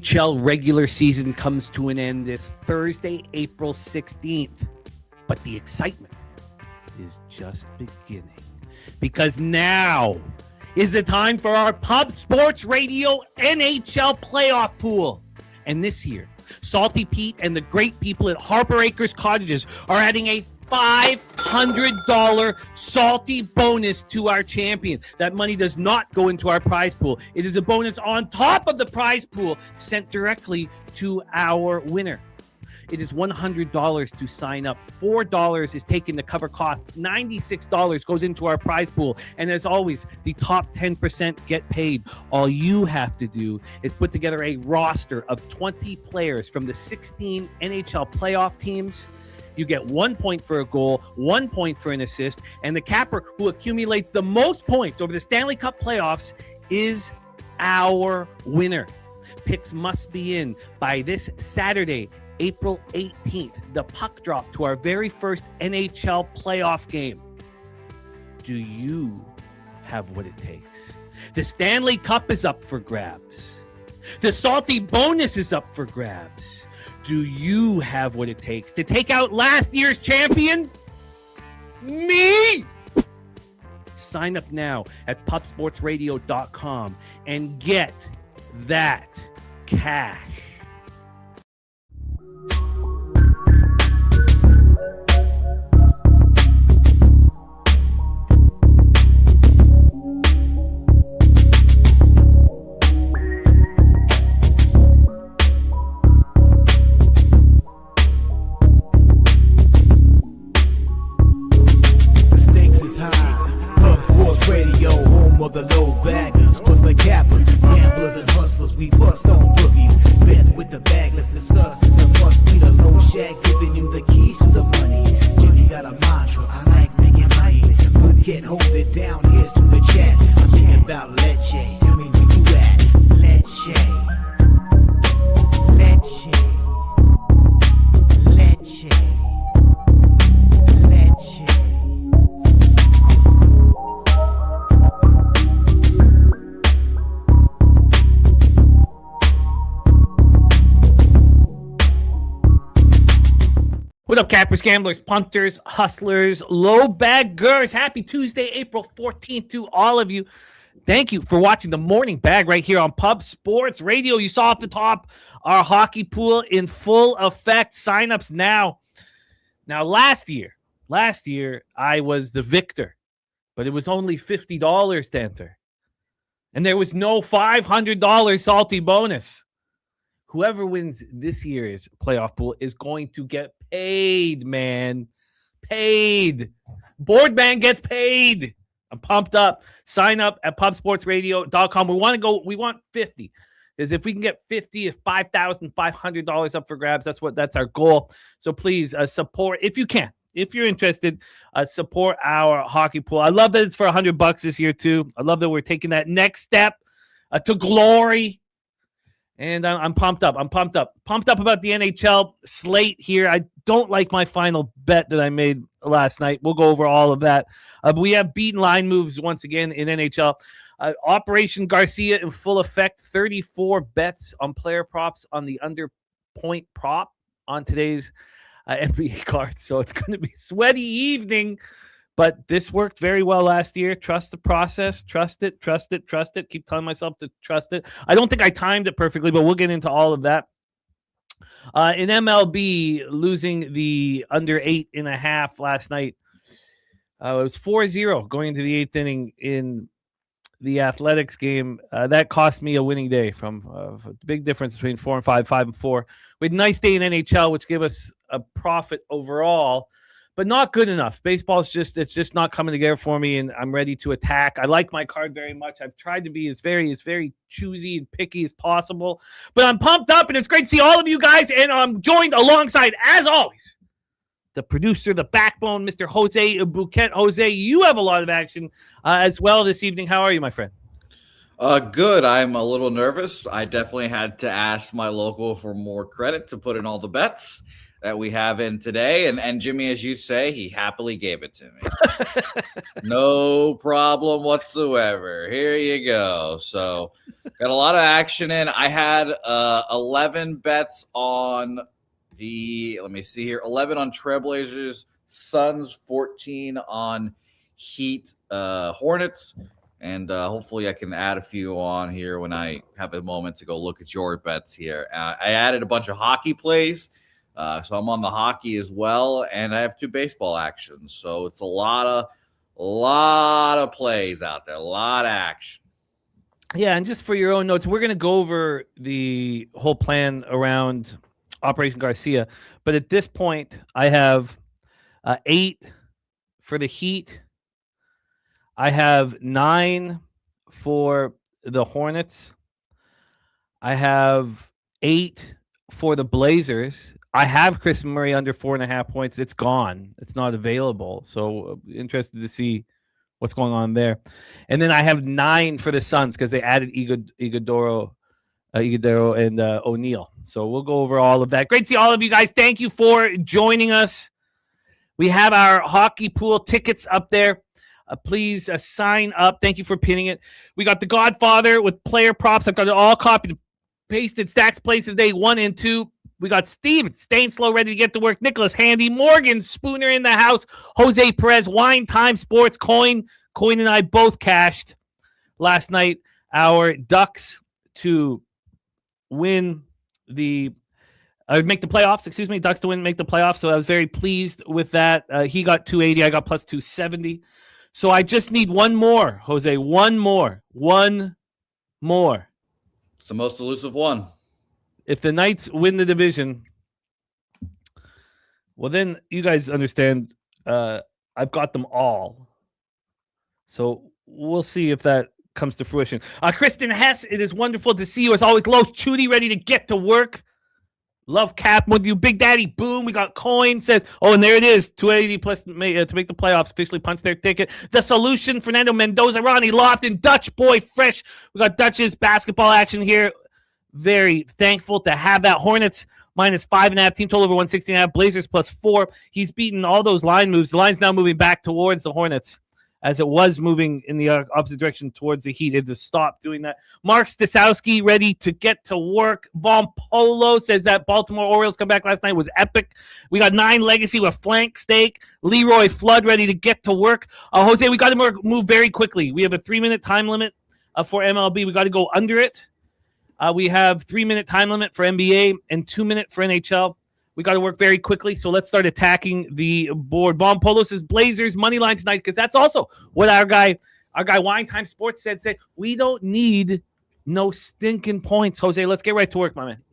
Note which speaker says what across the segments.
Speaker 1: NHL regular season comes to an end this Thursday, April 16th. But the excitement is just beginning. Because now is the time for our Pub Sports Radio NHL playoff pool. And this year, Salty Pete and the great people at Harper Acres Cottages are adding a $500 salty bonus to our champion. That money does not go into our prize pool. It is a bonus on top of the prize pool sent directly to our winner. It is $100 to sign up. $4 is taken to cover costs. $96 goes into our prize pool. And as always, the top 10% get paid. All you have to do is put together a roster of 20 players from the 16 NHL playoff teams. You get 1 point for a goal, 1 point for an assist, and the capper who accumulates the most points over the Stanley Cup playoffs is our winner. Picks must be in by this Saturday, April 18th, the puck drop to our very first NHL playoff game. Do you have what it takes? The Stanley Cup is up for grabs. The salty bonus is up for grabs. Do you have what it takes to take out last year's champion? Me! Sign up now at pubsportsradio.com and get that cash.
Speaker 2: The low baggers, plus the cappers, gamblers and hustlers, we bust on boogies. Death with the bag, let's discuss. It's a must be the low shack, giving you the keys to the money. Jimmy got a mantra, I like making money. Phuket holds it down, here's to the chat. I'm thinking about leche, tell me where you at. Leche, leche, leche, leche.
Speaker 1: What up, cappers, gamblers, punters, hustlers, low baggers? Happy Tuesday, April 14th to all of you. Thank you for watching the Morning Bag right here on Pub Sports Radio. You saw off the top our hockey pool in full effect. Sign-ups now. Now, last year, I was the victor, but it was only $50 to enter. And there was no $500 salty bonus. Whoever wins this year's playoff pool is going to get paid, man. Paid. Boardman gets paid. I'm pumped up. Sign up at pubsportsradio.com. We want 50. Because if we can get 50, if $5,500 up for grabs, that's our goal. So please support, if you can. If you're interested, support our hockey pool. I love that it's for $100 this year, too. I love that we're taking that next step to glory. And I'm pumped up. Pumped up about the NHL slate here. I don't like my final bet that I made last night. We'll go over all of that. But we have beaten line moves once again in NHL. Operation Garcia in full effect. 34 bets on player props on the under point prop on today's NBA card. So it's going to be a sweaty evening. But this worked very well last year. Trust the process. Trust it. Keep telling myself to trust it. I don't think I timed it perfectly, but we'll get into all of that. In MLB, losing the under 8.5 last night. It was 4-0 going into the 8th inning in the Athletics game. That cost me a winning day from a big difference between 4 and 5, 5 and 4. We had a nice day in NHL, which gave us a profit overall. But not good enough. Baseball's it's just not coming together for me, and I'm ready to attack. I like my card very much. I've tried to be as very choosy and picky as possible. But I'm pumped up, and it's great to see all of you guys. And I'm joined alongside, as always, the producer, the backbone, Mr. Jose Bouquet. Jose, you have a lot of action as well this evening. How are you, my friend?
Speaker 3: Good. I'm a little nervous. I definitely had to ask my local for more credit to put in all the bets. that we have in today. And Jimmy, as you say, he happily gave it to me. No problem whatsoever. Here you go. So got a lot of action in. I had 11 bets on let me see here, 11 on Trailblazers, Suns, 14 on Heat, Hornets. And hopefully I can add a few on here when I have a moment to go look at your bets here. I added a bunch of hockey plays. So I'm on the hockey as well. And I have 2 baseball actions. So it's a lot of plays out there, a lot of action.
Speaker 1: Yeah, and just for your own notes, we're going to go over the whole plan around Operation Garcia. But at this point, I have 8 for the Heat. I have 9 for the Hornets. I have 8 for the Blazers. I have Chris Murray under 4.5 points. It's gone. It's not available. So interested to see what's going on there. And then I have 9 for the Suns because they added Iguodaro and O'Neal. So we'll go over all of that. Great to see all of you guys. Thank you for joining us. We have our hockey pool tickets up there. Please sign up. Thank you for pinning it. We got The Godfather with player props. I've got it all copied and pasted. Stacks plays of day 1 and 2. We got Steve staying slow, ready to get to work. Nicholas Handy, Morgan Spooner in the house. Jose Perez, Wine Time Sports, Coin and I both cashed last night. Our Ducks to win make the playoffs. Excuse me, Ducks to make the playoffs. So I was very pleased with that. He got 280. I got plus 270. So I just need one more, Jose. One more.
Speaker 3: It's the most elusive one.
Speaker 1: If the Knights win the division, well, then you guys understand I've got them all. So we'll see if that comes to fruition. Kristen Hess, it is wonderful to see you as always. Low Chudy, ready to get to work. Love Cap with you. Big Daddy Boom. We got Coin says, and there it is. 280 plus to make the playoffs. Officially punched their ticket. The Solution, Fernando Mendoza, Ronnie Lofton, Dutch Boy Fresh. We got Dutch's basketball action here. Very thankful to have that. Hornets minus 5.5. Team total over 160.5. Blazers plus 4. He's beaten all those line moves. The line's now moving back towards the Hornets, as it was moving in the opposite direction towards the Heat. It just stopped doing that. Mark Stasowski ready to get to work. Von Polo says that Baltimore Orioles comeback last night was epic. We got 9 Legacy with flank steak. Leroy Flood ready to get to work. Jose, we got to move very quickly. We have a 3-minute time limit for MLB. We got to go under it. We have 3-minute time limit for NBA and 2-minute for NHL. We got to work very quickly, so let's start attacking the board. Von Polo says Blazers money line tonight, because that's also what our guy Wine Time Sports said. We don't need no stinking points. Jose, let's get right to work, my man.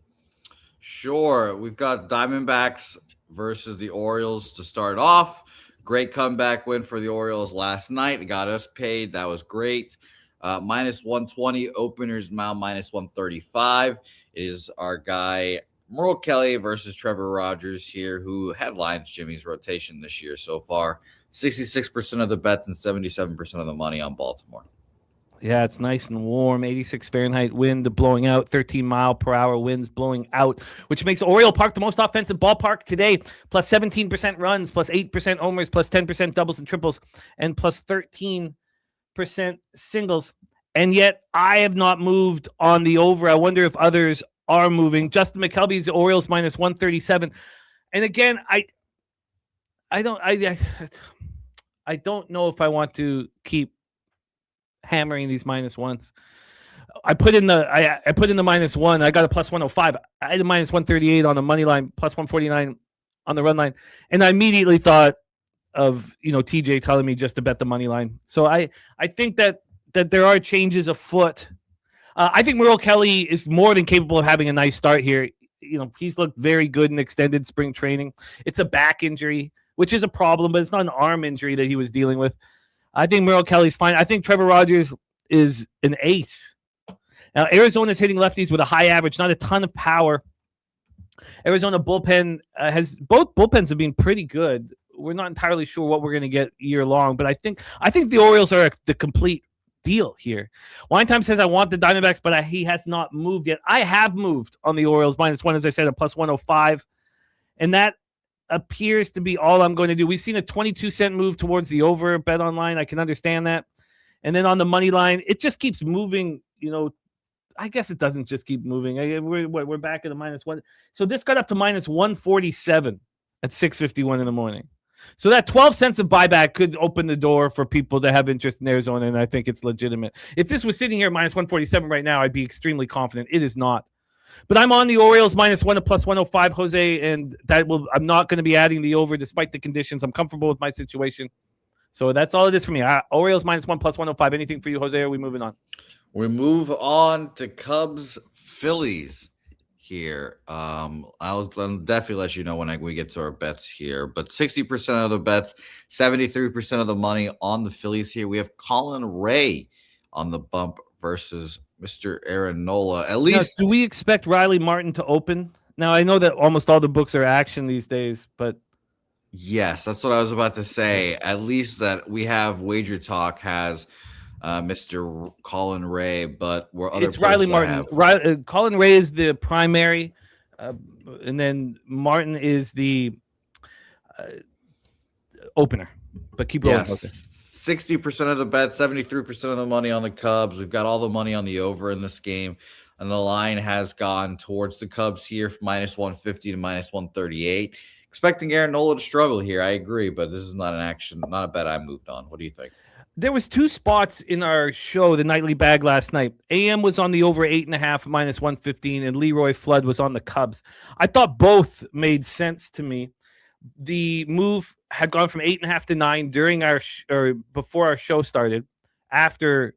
Speaker 3: Sure. We've got Diamondbacks versus the Orioles to start off. Great comeback win for the Orioles last night. It got us paid. That was great. Minus 120, openers now minus 135 is our guy Merle Kelly versus Trevor Rogers here, who headlines Jimmy's rotation this year so far. 66% of the bets and 77% of the money on Baltimore.
Speaker 1: Yeah, it's nice and warm. 86 Fahrenheit wind blowing out, 13 mile per hour winds blowing out, which makes Oriole Park the most offensive ballpark today. Plus 17% runs, plus 8% homers, plus 10% doubles and triples, and plus 13% singles. And yet I have not moved on the over. I wonder if others are moving. Justin McKelvey's Orioles minus 137. And again, I don't know if I want to keep hammering these minus ones. I put in the minus 1. I got a plus 105. I had a minus 138 on the money line, plus 149 on the run line. And I immediately thought of, TJ telling me just to bet the money line. So I think that there are changes afoot. I think Merle Kelly is more than capable of having a nice start here. He's looked very good in extended spring training. It's a back injury, which is a problem, but it's not an arm injury that he was dealing with. I think Merle Kelly's fine. I think Trevor Rogers is an ace. Now, Arizona's hitting lefties with a high average, not a ton of power. Arizona bullpen both bullpens have been pretty good. We're not entirely sure what we're going to get year long, but I think the Orioles are the complete deal here. Wine Time says I want the Diamondbacks, but he has not moved yet. I have moved on the Orioles minus 1, as I said, a plus 105. And that appears to be all I'm going to do. We've seen a 22-cent move towards the over bet online. I can understand that. And then on the money line, it just keeps moving. I guess it doesn't just keep moving. We're back at the -1. So this got up to -147 at 6:51 in the morning. So that 12 cents of buyback could open the door for people to have interest in Arizona, and I think it's legitimate. If this was sitting here at -147 right now, I'd be extremely confident. It is not. But I'm on the Orioles -1 at +105, Jose, and I'm not going to be adding the over despite the conditions. I'm comfortable with my situation. So that's all it is for me. Orioles -1 +105. Anything for you, Jose? Or are we moving on?
Speaker 3: We move on to Cubs Phillies here. I'll definitely let you know when we get to our bets here. But 60% of the bets, 73% of the money on the Phillies here. We have Colin Ray on the bump versus Mr. Aaron Nola. At least,
Speaker 1: now, do we expect Riley Martin to open? Now, I know that almost all the books are action these days, but
Speaker 3: yes, that's what I was about to say. At least that we have Wager Talk has Mr. Colin Ray, but
Speaker 1: it's Riley Martin. Colin Ray is the primary, and then Martin is the opener. But keep going.
Speaker 3: Yes. 60% of the bet, 73% of the money on the Cubs. We've got all the money on the over in this game, and the line has gone towards the Cubs here, -150 to -138. Expecting Aaron Nola to struggle here. I agree, but this is not not a bet I moved on. What do you think?
Speaker 1: There was two spots in our show, the nightly bag last night. AM was on the over 8.5 -115, and Leroy Flood was on the Cubs. I thought both made sense to me. The move had gone from 8.5 to 9 during or before our show started, after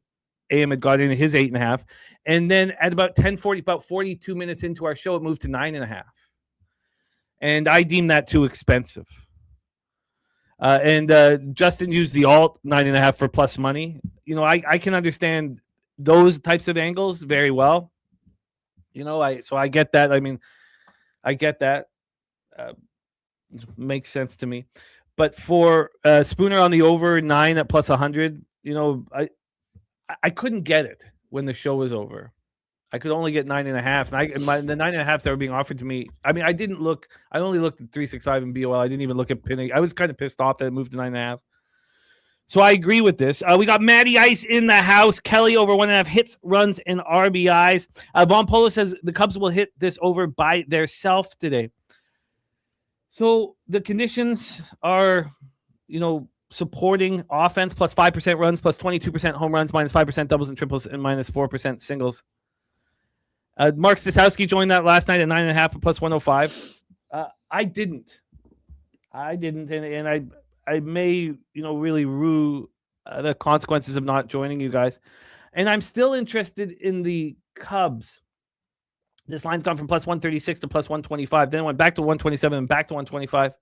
Speaker 1: AM had got into his 8.5, and then at about 10:40, about 42 minutes into our show, it moved to 9.5, and I deemed that too expensive. And Justin used the alt 9.5 for plus money. I can understand those types of angles very well. So I get that. I mean, I get that. Makes sense to me. But for Spooner on the over 9 at +100, I couldn't get it when the show was over. I could only get 9.5, and the 9.5s that were being offered to me. I mean, I didn't look. I only looked at 365 and BOL. I didn't even look at pinning. I was kind of pissed off that it moved to 9.5. So I agree with this. We got Matty Ice in the house. Kelly over 1.5 hits, runs, and RBIs. Von Polo says the Cubs will hit this over by theirself today. So the conditions are, supporting offense +5% runs, +22% home runs, -5% doubles and triples, and -4% singles. Mark Staszowski joined that last night at 9.5 at +105. I didn't, and I may, really rue the consequences of not joining you guys. And I'm still interested in the Cubs. This line's gone from +136 to +125. Then it went back to 127 and back to 125.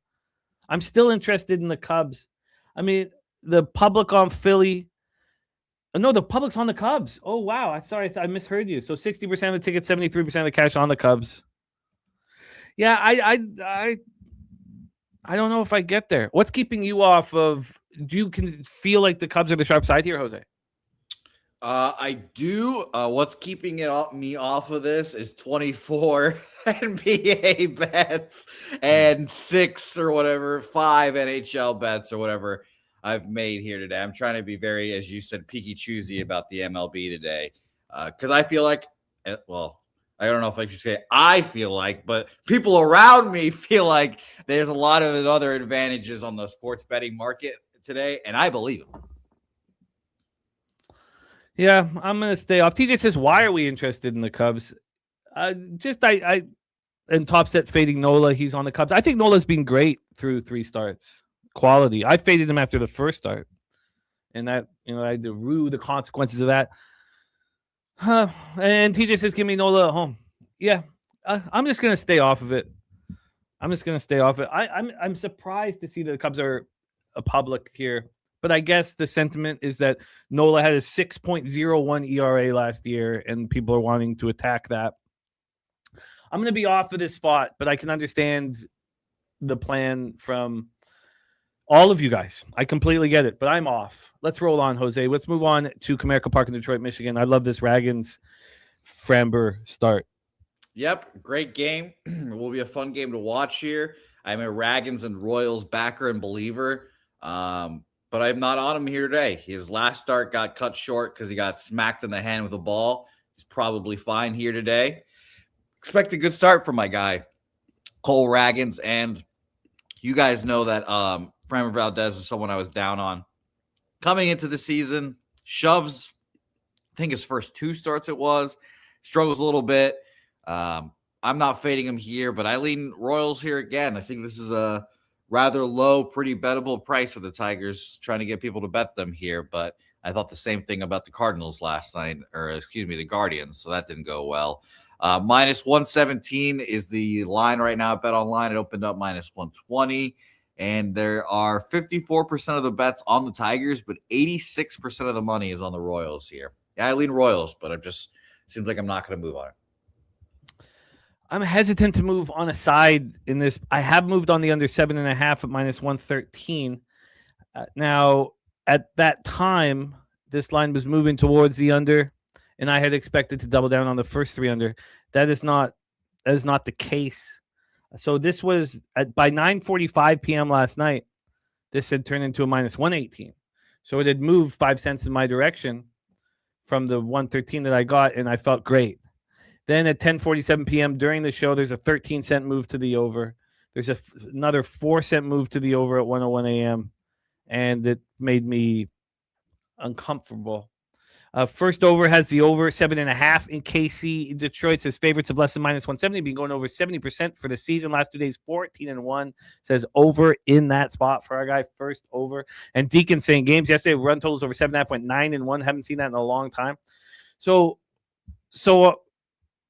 Speaker 1: I'm still interested in the Cubs. I mean, the public on Philly. No, the public's on the Cubs. Oh, wow. Sorry, I misheard you. So 60% of the tickets, 73% of the cash on the Cubs. Yeah, I don't know if I get there. What's keeping you off of? Do you feel like the Cubs are the sharp side here, Jose?
Speaker 3: I do. What's keeping me off of this is 24 NBA bets and 6 or whatever, 5 NHL bets or whatever I've made here today. I'm trying to be very, as you said, picky choosy about the MLB today, because I feel like, well, I don't know if I should say I feel like, but people around me feel like there's a lot of other advantages on the sports betting market today, and I believe it.
Speaker 1: Yeah, I'm going to stay off. TJ says, why are we interested in the Cubs? And Top Set fading Nola. He's on the Cubs. I think Nola's been great through 3 starts. Quality. I faded him after the first start. And that, I had to rue the consequences of that. And TJ says, give me Nola at home. Yeah, I'm just going to stay off of it. I'm surprised to see that the Cubs are a public here. But I guess the sentiment is that Nola had a 6.01 ERA last year, and people are wanting to attack that. I'm going to be off of this spot, but I can understand the plan from all of you guys. I completely get it, but I'm off. Let's roll on, Jose. Let's move on to Comerica Park in Detroit, Michigan. I love this Ragans Framber start.
Speaker 3: Yep, great game. It will be a fun game to watch here. I'm a Ragans and Royals backer and believer, but I'm not on him here today. His last start got cut short because he got smacked in the hand with a ball. He's probably fine here today. Expect a good start from my guy, Cole Ragans, and you guys know that Framber Valdez is someone I was down on. Coming into the season, shoves, I think his first 2 starts struggles a little bit. I'm not fading him here, but I lean Royals here again. I think this is a rather low, pretty bettable price for the Tigers, trying to get people to bet them here. But I thought the same thing about the Cardinals last night, the Guardians, so that didn't go well. Minus 117 is the line right now at Bet Online. It opened up minus 120. And there are 54% of the bets on the Tigers, but 86% of the money is on the Royals here. Yeah, I lean Royals, but seems like I'm not going to move on it.
Speaker 1: I'm hesitant to move on a side in this. I have moved on the under 7.5 at minus 113. Now, at that time, this line was moving towards the under, and I had expected to double down on the first 3 under. That is not the case. So this was by 9:45 p.m. last night. This had turned into a minus 118. So it had moved 5 cents in my direction from the 113 that I got, and I felt great. Then at 10:47 p.m. during the show, there's a 13-cent move to the over. There's another 4-cent move to the over at 1:01 a.m., and it made me uncomfortable. First over has the over 7.5 in KC. Detroit says favorites of less than minus 170. Been going over 70% for the season. Last 2 days, 14-1. Says over in that spot for our guy. First over. And Deacon saying games yesterday, run totals over 7.5 went 9-1. Haven't seen that in a long time. So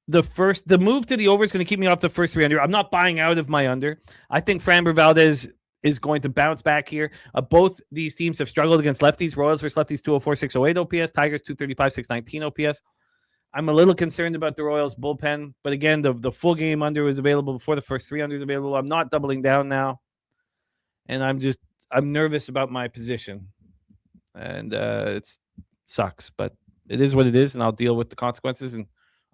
Speaker 1: the move to the over is going to keep me off the first 3 under. I'm not buying out of my under. I think Framber Valdez is going to bounce back here. Both these teams have struggled against lefties. Royals versus lefties, 204, 608 OPS. Tigers, 235, 619 OPS. I'm a little concerned about the Royals bullpen, but again, the full game under was available before the first 3 unders available. I'm not doubling down now, and I'm nervous about my position, and it sucks, but it is what it is, and I'll deal with the consequences. And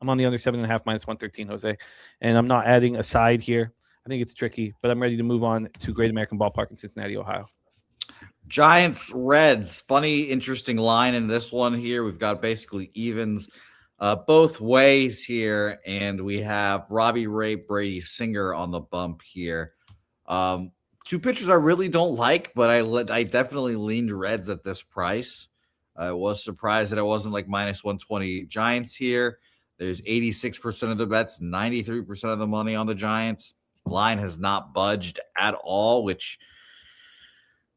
Speaker 1: I'm on the under 7.5 minus 113, Jose, and I'm not adding a side here. I think it's tricky, but I'm ready to move on to Great American Ballpark in Cincinnati, Ohio.
Speaker 3: Giants, Reds. Funny, interesting line in this one here. We've got basically evens both ways here, and we have Robbie Ray, Brady Singer on the bump here. 2 pitchers I really don't like, but I definitely leaned Reds at this price. I was surprised that it wasn't like minus 120 Giants here. There's 86% of the bets, 93% of the money on the Giants. Line has not budged at all, which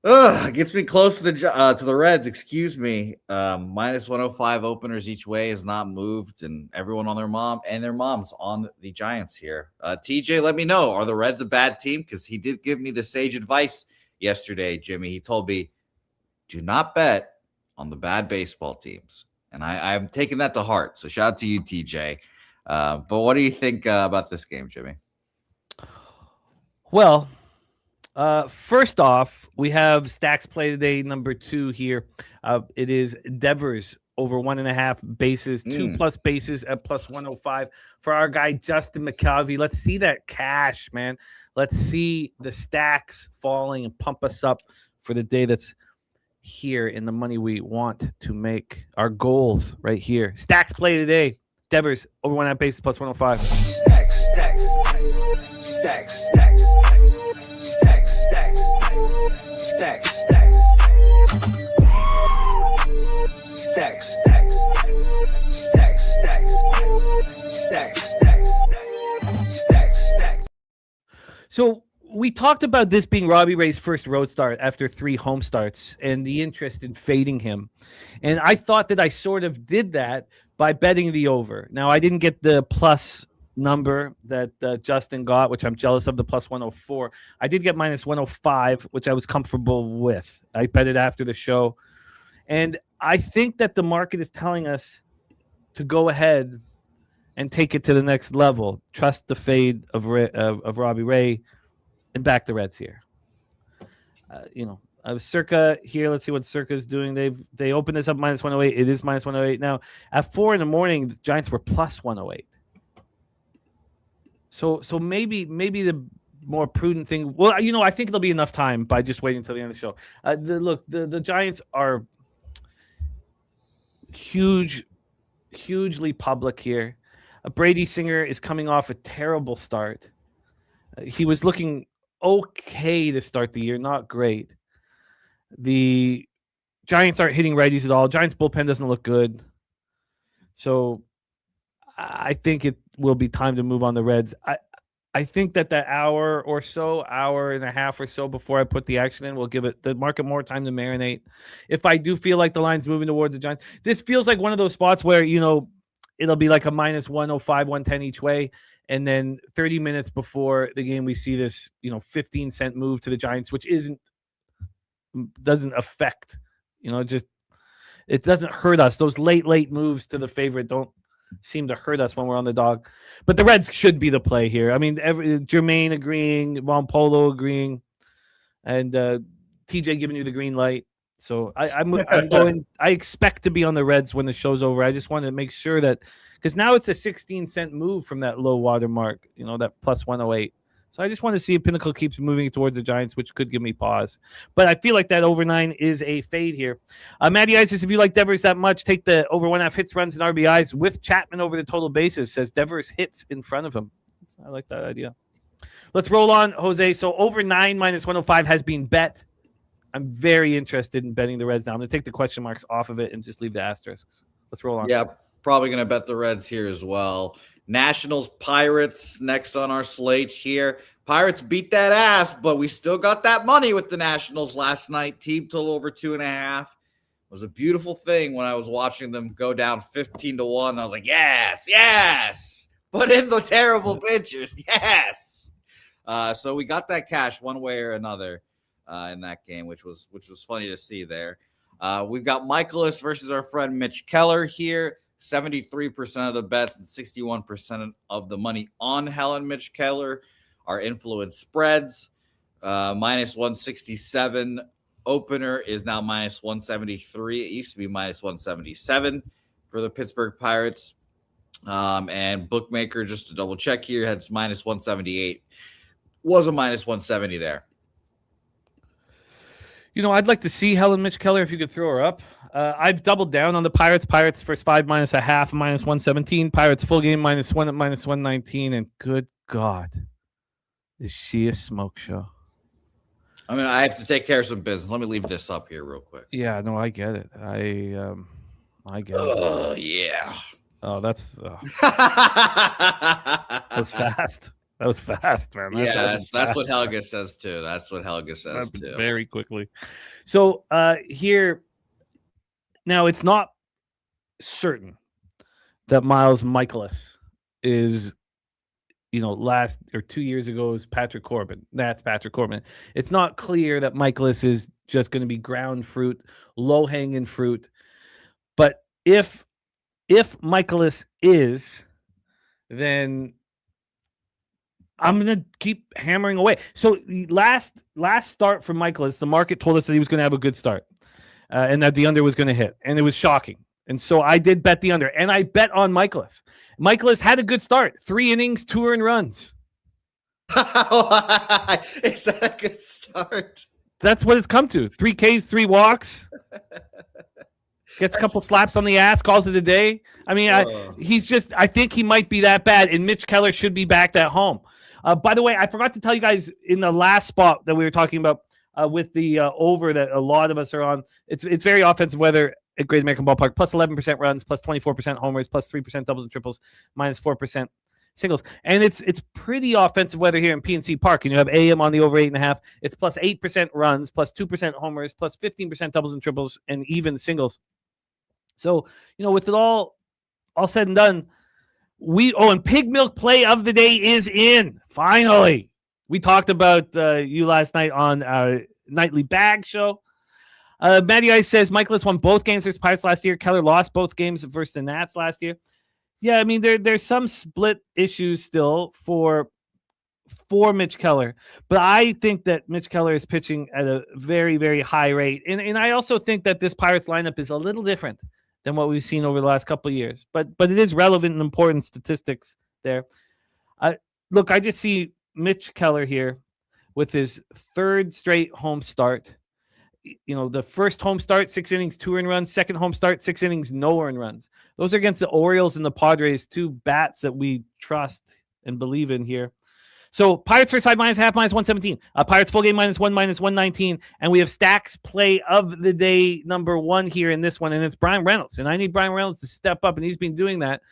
Speaker 3: gets me close to the Reds. Excuse me. Minus 105 openers each way has not moved, and everyone on their moms on the Giants here. TJ, let me know, are the Reds a bad team? Because he did give me the sage advice yesterday, Jimmy. He told me, do not bet on the bad baseball teams, and I'm taking that to heart. So shout out to you, TJ. But what do you think about this game, Jimmy?
Speaker 1: Well, first off, we have Stacks play today, number 2 here. It is Devers over 1.5 bases, 2+ bases at plus 105 for our guy Justin McCovey. Let's see that cash, man. Let's see the stacks falling and pump us up for the day that's here in the money we want to make. Our goals right here. Stacks play today. Devers over 1.5 bases plus 105.
Speaker 2: Stacks, stacks, stacks, stacks, stacks, stacks, stacks, stacks, stacks, stacks, stacks, stacks.
Speaker 1: So we talked about this being Robbie Ray's first road start after 3 home starts and the interest in fading him. And I thought that I sort of did that by betting the over. Now, I didn't get the plus number that Justin got, which I'm jealous of, the plus 104. I did get minus 105, which I was comfortable with. I bet it after the show. And I think that the market is telling us to go ahead and take it to the next level. Trust the fade of Robbie Ray and back the Reds here. Circa here. Let's see what Circa's doing. They opened this up minus 108. It is minus 108 now. At 4 a.m, the Giants were plus 108. So maybe the more prudent thing. Well, I think there'll be enough time by just waiting until the end of the show. The Giants are hugely public here. Brady Singer is coming off a terrible start. He was looking okay to start the year, not great. The Giants aren't hitting righties at all. Giants bullpen doesn't look good. So I think it will be time to move on the Reds. I think that hour and a half or so before I put the action in will give the market more time to marinate. If I do feel like the line's moving towards the Giants, this feels like one of those spots where, it'll be like a minus 105, 110 each way. And then 30 minutes before the game, we see this, 15-cent move to the Giants, which doesn't affect, it doesn't hurt us. Those late moves to the favorite don't seem to hurt us when we're on the dog. But the Reds should be the play here. I mean, Jermaine agreeing, Von Polo agreeing, and TJ giving you the green light. So I'm going. I expect to be on the Reds when the show's over. I just want to make sure that, because now it's a 16-cent move from that low water mark, that plus 108. So I just want to see if Pinnacle keeps moving towards the Giants, which could give me pause. But I feel like that over 9 is a fade here. Matty Isis, if you like Devers that much, take the over 1.5 hits, runs, and RBIs with Chapman over the total bases. Says Devers hits in front of him. I like that idea. Let's roll on, Jose. So over 9 minus 105 has been bet. I'm very interested in betting the Reds now. I'm going to take the question marks off of it and just leave the asterisks. Let's roll on.
Speaker 3: Yeah, probably going to bet the Reds here as well. Nationals, Pirates next on our slate here. Pirates beat that ass, but we still got that money with the Nationals last night. Team total over 2.5. It was a beautiful thing when I was watching them go down 15-1. I was like, yes. Put in the terrible pitchers. Yes. So we got that cash one way or another in that game, which was funny to see there. We've got Michaelis versus our friend Mitch Keller here. 73% of the bets and 61% of the money on Helen Mitch Keller are influence spreads. Minus 167 opener is now minus 173. It used to be minus 177 for the Pittsburgh Pirates. And bookmaker, just to double check here, had minus 178. Was a minus 170 there.
Speaker 1: I'd like to see Helen Mitch Keller if you could throw her up. I've doubled down on the Pirates. Pirates first 5 minus a half, minus 117. Pirates full game minus 1 at minus 119. And good God, is she a smoke show?
Speaker 3: I mean, I have to take care of some business. Let me leave this up here real quick.
Speaker 1: Yeah, no, I get it. I get it.
Speaker 3: Oh, yeah.
Speaker 1: Oh, that's that was fast. That was fast, man.
Speaker 3: That's what Helga says too.
Speaker 1: Very quickly. So here, now it's not certain that Miles Michaelis is, last or 2 years ago is Patrick Corbin. That's Patrick Corbin. It's not clear that Michaelis is just going to be ground fruit, low hanging fruit. But if Michaelis is, then I'm going to keep hammering away. So the last start for Michaelis, the market told us that he was going to have a good start and that the under was going to hit. And it was shocking. And so I did bet the under. And I bet on Michaelis. Michaelis had a good start. 3 innings, 2 earned runs.
Speaker 3: Is that a good start?
Speaker 1: That's what it's come to. 3 Ks, 3 walks. Gets a couple slaps on the ass, calls it a day. I mean, I think he might be that bad. And Mitch Keller should be back at home. By the way, I forgot to tell you guys in the last spot that we were talking about with the over that a lot of us are on. It's very offensive weather at Great American Ballpark. Plus 11% runs, plus 24% homers, plus 3% doubles and triples, minus 4% singles. And it's pretty offensive weather here in PNC Park. And you have AM on the over 8.5. It's plus 8% runs, plus 2% homers, plus 15% doubles and triples, and even singles. So, with it all said and done, and Pig Milk Play of the Day is in. Finally. We talked about you last night on our nightly bag show. Matty Ice says Michaelis won both games versus Pirates last year. Keller lost both games versus the Nats last year. Yeah, I mean, there's some split issues still for Mitch Keller. But I think that Mitch Keller is pitching at a very, very high rate. And I also think that this Pirates lineup is a little different than what we've seen over the last couple of years. But it is relevant and important statistics there. Look, I just see Mitch Keller here with his third straight home start. The first home start, 6 innings, 2 earned runs. Second home start, 6 innings, no earned runs. Those are against the Orioles and the Padres, 2 bats that we trust and believe in here. So Pirates first 5 -half -117. Pirates full game -1 -119. And we have Stacks play of the day number 1 here in this one. And it's Brian Reynolds. And I need Brian Reynolds to step up. And he's been doing that.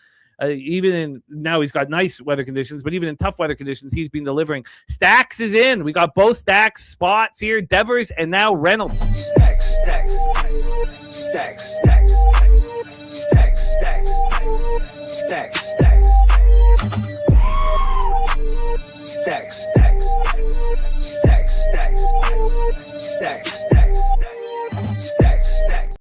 Speaker 1: Even in now he's got nice weather conditions, but even in tough weather conditions, he's been delivering. Stacks is in. We got both Stacks spots here, Devers and now Reynolds.
Speaker 4: Stacks, stacks, stacks, stacks, stacks, stacks, stacks, stacks, stacks, stacks, stacks, stacks, stacks, stacks.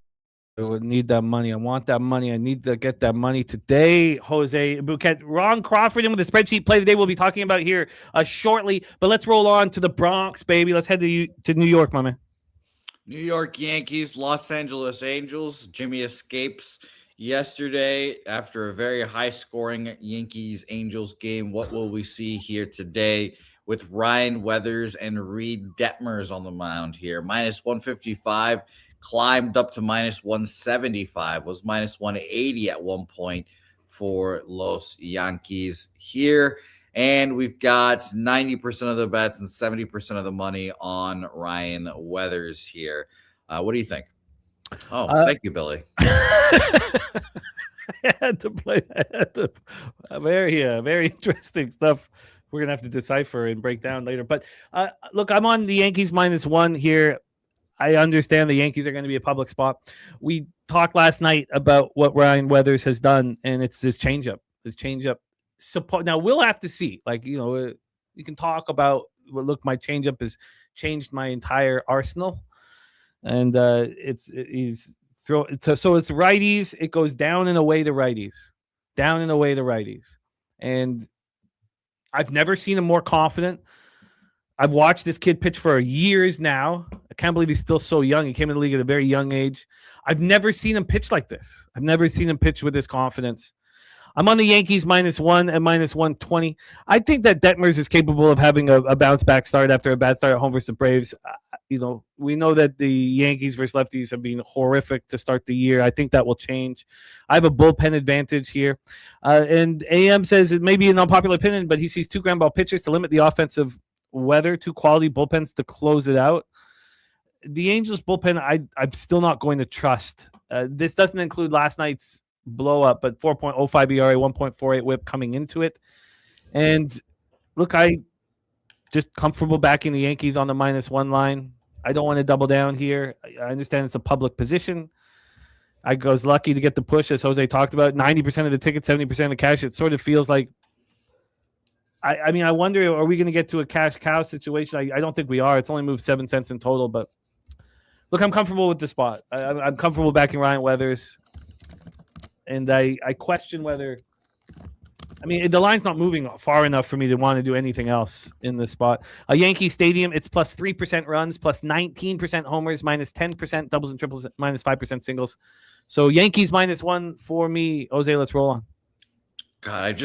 Speaker 1: I would need that money. I want that money. I need to get that money today. Jose Bouquet, Ron Crawford in with the spreadsheet play today. We'll be talking about here shortly. But let's roll on to the Bronx, baby. Let's head to New York, my man.
Speaker 3: New York Yankees, Los Angeles Angels. Jimmy escapes yesterday after a very high-scoring Yankees-Angels game. What will we see here today with Ryan Weathers and Reed Detmers on the mound here? -155. Climbed up to -175, was -180 at one point for Los Yankees here. And we've got 90% of the bets and 70% of the money on Ryan Weathers here. What do you think? Oh, thank you, Billy.
Speaker 1: I had to play. Very interesting stuff. We're going to have to decipher and break down later. But look, I'm on the Yankees -1 here. I understand the Yankees are going to be a public spot. We talked last night about what Ryan Weathers has done, and it's his changeup. Now we'll have to see. You can talk about, well, look, my changeup has changed my entire arsenal, and so it's righties. It goes down and away to righties, and I've never seen him more confident. I've watched this kid pitch for years now. I can't believe he's still so young. He came in the league at a very young age. I've never seen him pitch like this. I've never seen him pitch with this confidence. I'm on the Yankees -1 and -120. I think that Detmers is capable of having a bounce back start after a bad start at home versus the Braves. We know that the Yankees versus lefties have been horrific to start the year. I think that will change. I have a bullpen advantage here. And AM says it may be an unpopular opinion, but he sees 2 ground ball pitchers to limit the offensive weather, 2 quality bullpens to close it out. The Angels bullpen, I'm still not going to trust. This doesn't include last night's blow up, but 4.05 ERA, 1.48 whip coming into it. And look, I just comfortable backing the Yankees on the -1 line. I don't want to double down here. I understand it's a public position. I was lucky to get the push, as Jose talked about. 90% of the tickets, 70% of the cash. It sort of feels like, I mean, I wonder, are we going to get to a cash cow situation? I don't think we are. It's only moved 7 cents in total, but look, I'm comfortable with the spot. I'm comfortable backing Ryan Weathers, and I question whether, I mean, the line's not moving far enough for me to want to do anything else in this spot. Yankee Stadium, it's +3% runs, +19% homers, -10% doubles and triples, -5% singles. So Yankees -1 for me. Jose, let's roll on.
Speaker 3: God,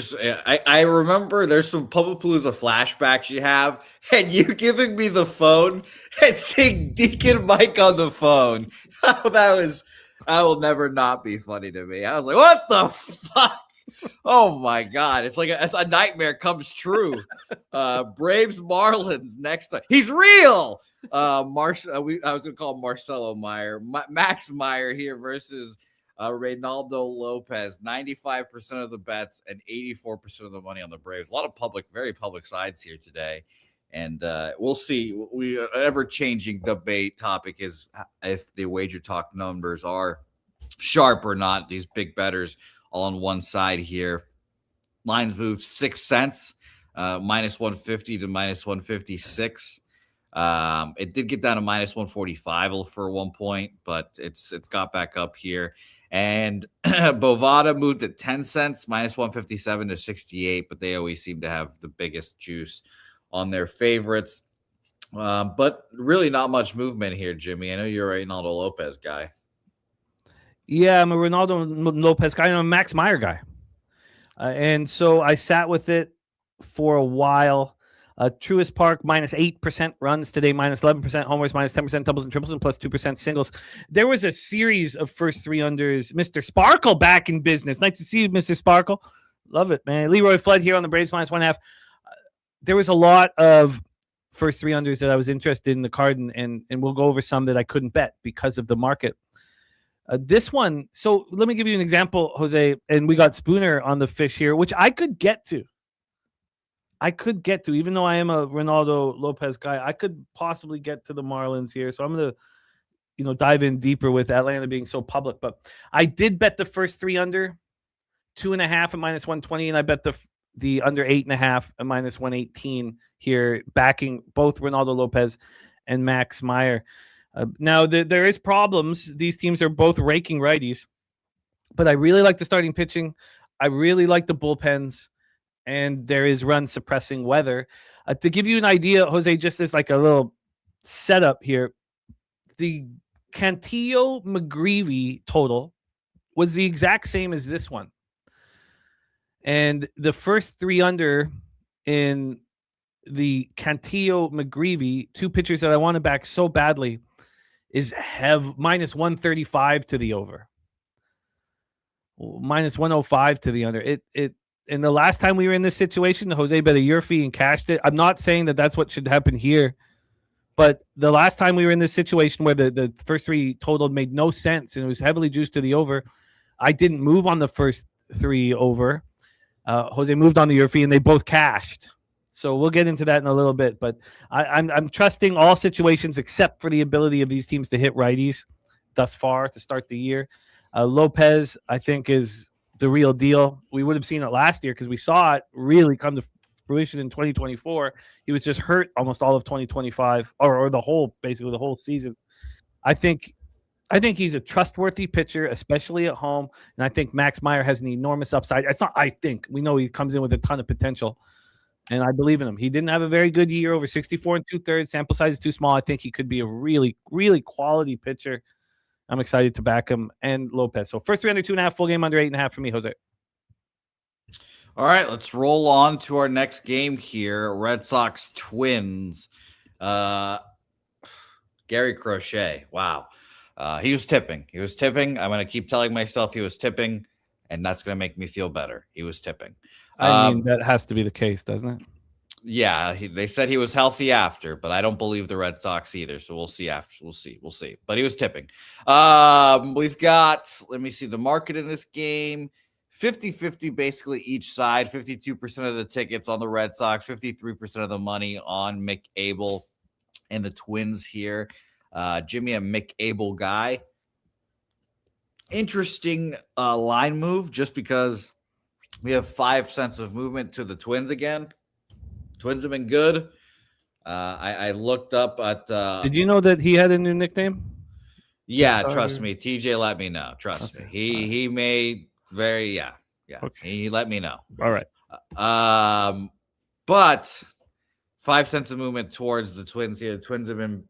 Speaker 3: I remember there's some Public Palooza flashbacks you have, and you giving me the phone and seeing Deacon Mike on the phone. That will never not be funny to me. I was like, what the fuck? Oh my God. It's like a nightmare comes true. Braves Marlins next time. He's real. I was going to call him Marcelo Meyer. Max Meyer here versus Reynaldo Lopez. 95% of the bets and 84% of the money on the Braves. A lot of very public sides here today. And we'll see. An ever-changing debate topic is if the wager talk numbers are sharp or not. These big bettors all on one side here. Lines moved 6 cents, -150 to -156. It did get down to -145 for one point, but it's got back up here. And Bovada moved at 10 cents, -157 to 68, but they always seem to have the biggest juice on their favorites. But really not much movement here, Jimmy. I know you're a Reynaldo Lopez guy.
Speaker 1: Yeah, I'm a Reynaldo Lopez guy. I'm a Max Meyer guy. And so I sat with it for a while. Truist Park -8% runs today, -11% homers, -10% doubles and triples, and +2% singles. There was a series of first 3 unders. Mr. Sparkle back in business. Nice to see you, Mr. Sparkle. Love it, man. Leroy Flood here on the Braves -1/2. There was a lot of first 3 unders that I was interested in the card, and we'll go over some that I couldn't bet because of the market. This one, so let me give you an example, Jose, and we got Spooner on the fish here, which I could get to. Even though I am a Ronaldo Lopez guy, I could possibly get to the Marlins here. So I'm going to, dive in deeper with Atlanta being so public. But I did bet the first 3 under, 2.5 at -120, and I bet the under 8.5 at -118 here, backing both Ronaldo Lopez and Max Meyer. Now there is problems. These teams are both raking righties, but I really like the starting pitching. I really like the bullpens. And there is run suppressing weather. To give you an idea, Jose, just as like a little setup here, the Cantillo McGreevy total was the exact same as this one. And the first 3 under in the Cantillo McGreevy, 2 pitchers that I want to back so badly, is -135 to the over. -105 to the under. And the last time we were in this situation, Jose bet a year fee and cashed it. I'm not saying that that's what should happen here, but the last time we were in this situation where the first 3 total made no sense and it was heavily juiced to the over, I didn't move on the first 3 over. Jose moved on the year fee, and they both cashed. So we'll get into that in a little bit, but I'm trusting all situations except for the ability of these teams to hit righties thus far to start the year. Lopez, I think, is the real deal. We would have seen it last year because we saw it really come to fruition in 2024. He was just hurt almost all of 2025 or basically the whole season. I think he's a trustworthy pitcher, especially at home. And I think Max Meyer has an enormous upside. We know he comes in with a ton of potential, and I believe in him. He didn't have a very good year, over 64 2/3. Sample size is too small. I think he could be a really, really quality pitcher. I'm excited to back him and Lopez. So first 3 under 2.5, full game under 8.5 for me, Jose.
Speaker 3: All right, let's roll on to our next game here. Red Sox Twins. Gary Crochet. Wow. He was tipping. I'm going to keep telling myself he was tipping, and that's going to make me feel better. He was tipping.
Speaker 1: I mean, that has to be the case, doesn't it?
Speaker 3: Yeah, they said he was healthy after, but I don't believe the Red Sox either. So we'll see after. We'll see. But he was tipping. We've got, let me see, the market in this game, 50-50 basically each side, 52% of the tickets on the Red Sox, 53% of the money on Mick Abel and the Twins here. Jimmy, a Mick Abel guy. Interesting line move just because we have 5 cents of movement to the Twins again. Twins have been good. I looked up at.
Speaker 1: Did you know that he had a new nickname?
Speaker 3: Yeah, trust me. TJ let me know. Trust me. He made very Okay. He let me know.
Speaker 1: All right.
Speaker 3: But 5 cents of movement towards the Twins here. The Twins have been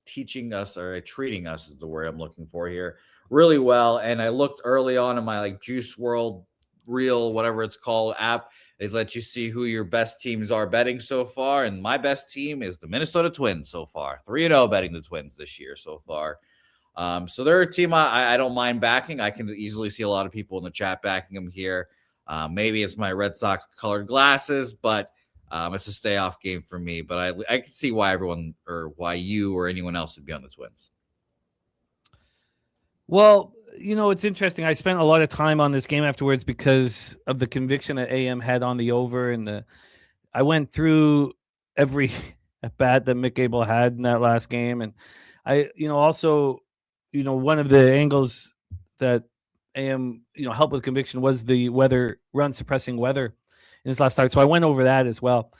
Speaker 3: teaching us, or treating us is the word I'm looking for here, really well. And I looked early on in my Juice World Reel, whatever it's called, app. They let you see who your best teams are betting so far. And my best team is the Minnesota Twins so far. 3-0 betting the Twins this year so far. So they're a team I don't mind backing. I can easily see a lot of people in the chat backing them here. Maybe it's my Red Sox colored glasses, but it's a stay off game for me. But I can see why why you or anyone else would be on the Twins.
Speaker 1: Well, it's interesting. I spent a lot of time on this game afterwards because of the conviction that AM had on the over, and I went through every at bat that Mick Abel had in that last game, and I, also, one of the angles that AM, helped with conviction was the run suppressing weather in his last start. So I went over that as well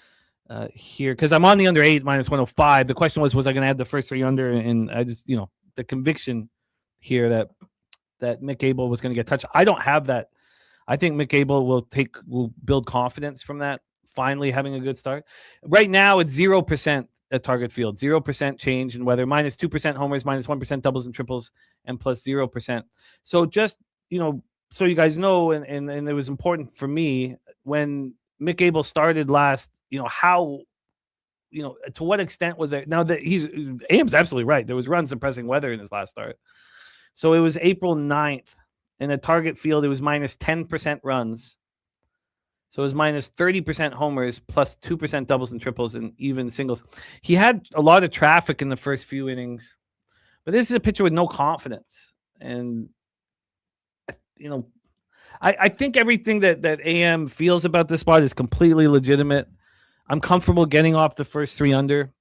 Speaker 1: here because I'm on the under 8 -105. The question was I going to add the first 3 under, and I just, the conviction here that Mick Abel was going to get touched. I don't have that. I think Mick Abel will build confidence from that, finally having a good start. Right now, it's 0% at target field, 0% change in weather, -2% homers, -1% doubles and triples, and +0%. So just, so you guys know, and it was important for me when Mick Abel started last, how, to what extent was it? Now that Abe's absolutely right. There was run suppressing weather in his last start. So it was April 9th. In a target field, it was minus 10% runs. So it was minus 30% homers, plus 2% doubles and triples, and even singles. He had a lot of traffic in the first few innings. But this is a pitcher with no confidence. And, I think everything that AM feels about this spot is completely legitimate. I'm comfortable getting off the first 3 under.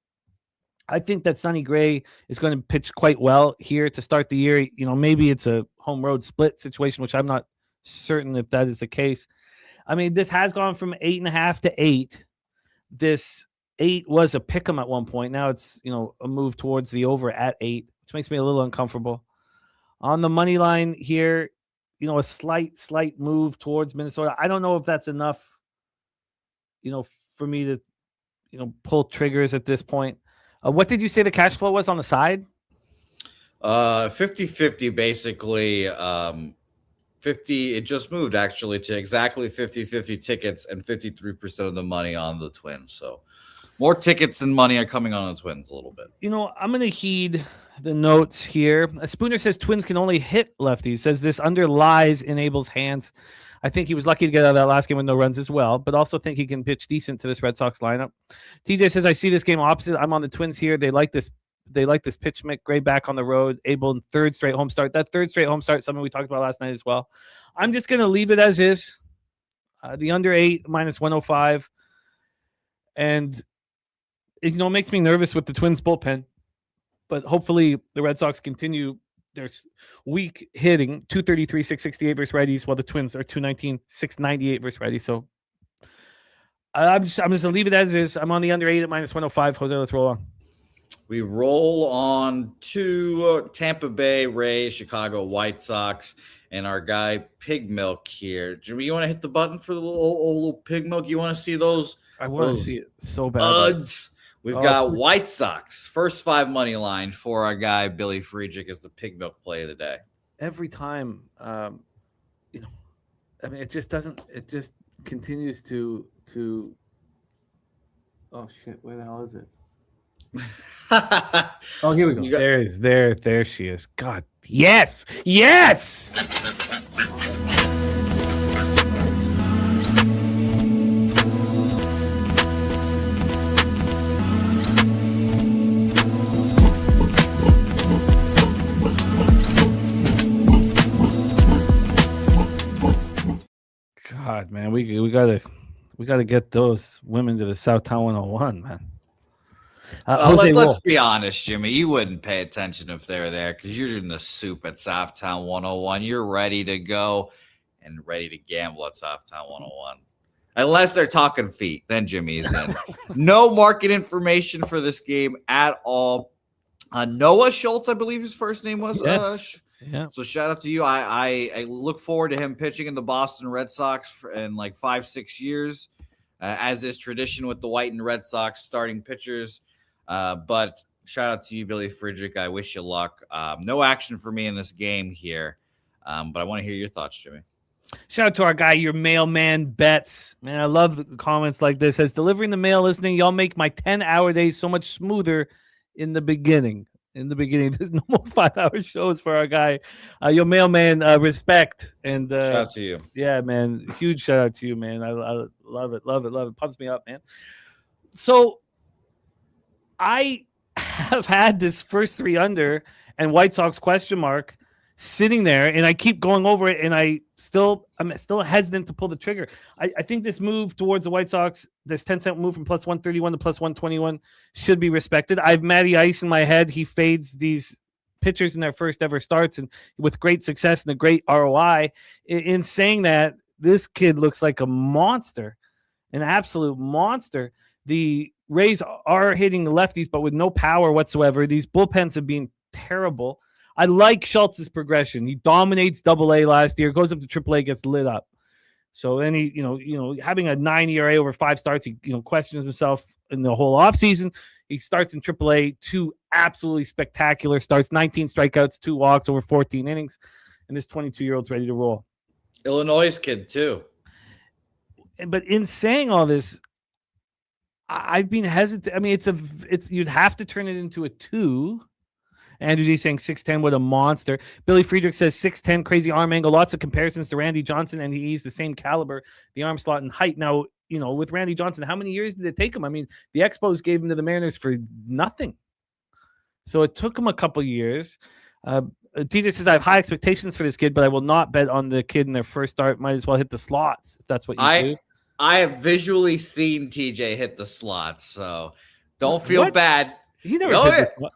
Speaker 1: I think that Sonny Gray is going to pitch quite well here to start the year. Maybe it's a home road split situation, which I'm not certain if that is the case. I mean, this has gone from 8.5 to 8. This 8 was a pick 'em at one point. Now it's, a move towards the over at 8, which makes me a little uncomfortable. On the money line here, a slight move towards Minnesota. I don't know if that's enough, for me to, pull triggers at this point. What did you say the cash flow was on the side?
Speaker 3: 50-50 basically. 50, it just moved actually to exactly 50-50 tickets and 53% of the money on the Twins. So more tickets and money are coming on the Twins a little bit.
Speaker 1: I'm going to heed the notes here. Spooner says Twins can only hit lefties. Says this under lies in Abel's hands. I think he was lucky to get out of that last game with no runs as well, but also think he can pitch decent to this Red Sox lineup. TJ says, I see this game opposite. I'm on the Twins here. They like this pitch mix. Gray back on the road. Abel in third straight home start. That third straight home start, something we talked about last night as well. I'm just going to leave it as is. The under 8 minus 105. And it makes me nervous with the Twins bullpen. But hopefully the Red Sox continue their weak hitting, 233, 668 versus righties, while the Twins are 219, 698 versus righties. So I'm just going to leave it as is. I'm on the under 8 at minus 105. Jose, let's roll on.
Speaker 3: We roll on to Tampa Bay Rays, Chicago White Sox, and our guy Pig Milk here. Jimmy, you want to hit the button for the little Pig Milk? You want to see those?
Speaker 1: I want to see it so bad.
Speaker 3: Buds. We've got White Sox, first 5 money line for our guy Billy Friedrich as the Pig Milk play of the day.
Speaker 1: Every time, it just doesn't. It just continues to. Oh shit! Where the hell is it? Oh, here we go. There it is. There she is. God, yes. God, man, we gotta get those women to the Southtown 101, man.
Speaker 3: Let's be honest, Jimmy. You wouldn't pay attention if they're there because you're in the soup at Southtown 101. You're ready to go and ready to gamble at Southtown 101. Unless they're talking feet, then Jimmy's in. No market information for this game at all. Noah Schultz, I believe his first name was.
Speaker 1: Yes. Yeah.
Speaker 3: So shout out to you. I look forward to him pitching in the Boston Red Sox in like 5-6 years, as is tradition with the White and Red Sox starting pitchers. But shout out to you, Billy Friedrich. I wish you luck. No action for me in this game here, but I want to hear your thoughts, Jimmy.
Speaker 1: Shout out to our guy, your mailman Betts. Man, I love the comments like this. Says, delivering the mail, listening, y'all make my 10-hour days so much smoother in the beginning. There's no more 5-hour shows for our guy. Your mailman, respect. And
Speaker 3: shout out to you.
Speaker 1: Yeah, man. Huge shout out to you, man. I love it. Pumps me up, man. So I have had this first 3 under and White Sox question mark sitting there, and I keep going over it, and I'm still hesitant to pull the trigger. I think this move towards the White Sox, this 10-cent move from plus 131 to plus 121 should be respected. I have Matty Ice in my head. He fades these pitchers in their first ever starts and with great success and a great ROI. In saying that, this kid looks like a monster, an absolute monster. The Rays are hitting the lefties, but with no power whatsoever. These bullpens have been terrible. I like Schultz's progression. He dominates Double-A last year, goes up to Triple-A, gets lit up. So then he, having a 9 ERA over 5 starts, he questions himself in the whole offseason. He starts in Triple-A, 2 absolutely spectacular starts, 19 strikeouts, 2 walks over 14 innings, and this 22-year-old's ready to roll.
Speaker 3: Illinois kid too.
Speaker 1: but in saying all this, I've been hesitant. I mean, it's you'd have to turn it into a 2. Andrew D saying 6'10", what a monster. Billy Friedrich says 6'10", crazy arm angle. Lots of comparisons to Randy Johnson, and he's the same caliber, the arm slot and height. Now, with Randy Johnson, how many years did it take him? I mean, the Expos gave him to the Mariners for nothing. So it took him a couple years. TJ says, I have high expectations for this kid, but I will not bet on the kid in their first start. Might as well hit the slots if that's what you do.
Speaker 3: I have visually seen TJ hit the slots, so don't feel bad.
Speaker 1: He never hit the slots.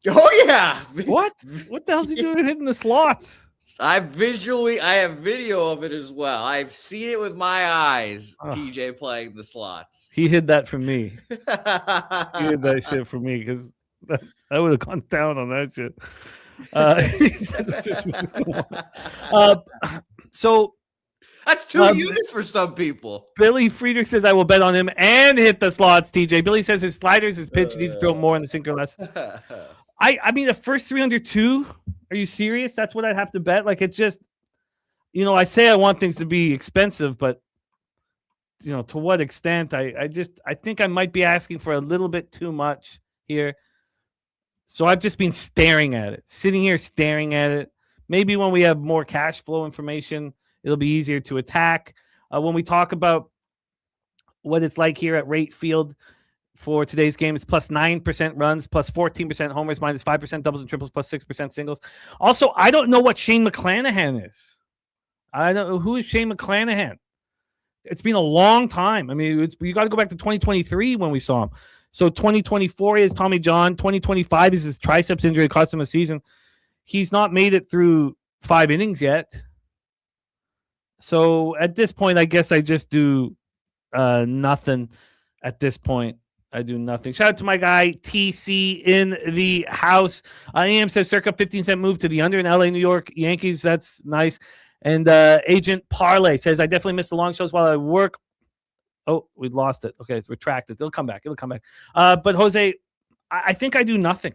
Speaker 3: Oh, yeah.
Speaker 1: What? What the hell's he doing hitting the slots?
Speaker 3: I have video of it as well. I've seen it with my eyes, TJ playing the slots.
Speaker 1: He hid that from me. He hid that shit from me because I would have gone down on that shit. So
Speaker 3: that's 2 units for some people.
Speaker 1: Billy Friedrich says, I will bet on him and hit the slots, TJ. Billy says his sliders, his pitch, needs to throw more in the sinker less. I mean, the first 3 under 2, are you serious? That's what I'd have to bet? Like, it just, I say I want things to be expensive, but, to what extent? I think I might be asking for a little bit too much here. So I've just been staring at it, sitting here staring at it. Maybe when we have more cash flow information, it'll be easier to attack. When we talk about what it's like here at Rate Field for today's game, it's plus 9% runs, plus 14% homers, minus 5% doubles and triples, plus 6% singles. Also, I don't know what Shane McClanahan is. I don't know who is Shane McClanahan. It's been a long time. I mean, you got to go back to 2023 when we saw him. So 2024 is Tommy John. 2025 is his triceps injury, cost him a season. He's not made it through 5 innings yet. So at this point, I guess I just do nothing. At this point, I do nothing. Shout out to my guy TC in the house. AM says circa 15-cent move to the under in LA, New York Yankees. That's nice. And Agent Parlay says, I definitely missed the long shows while I work. Oh, we lost it. Okay, it's retracted. It'll come back. But Jose, I think I do nothing.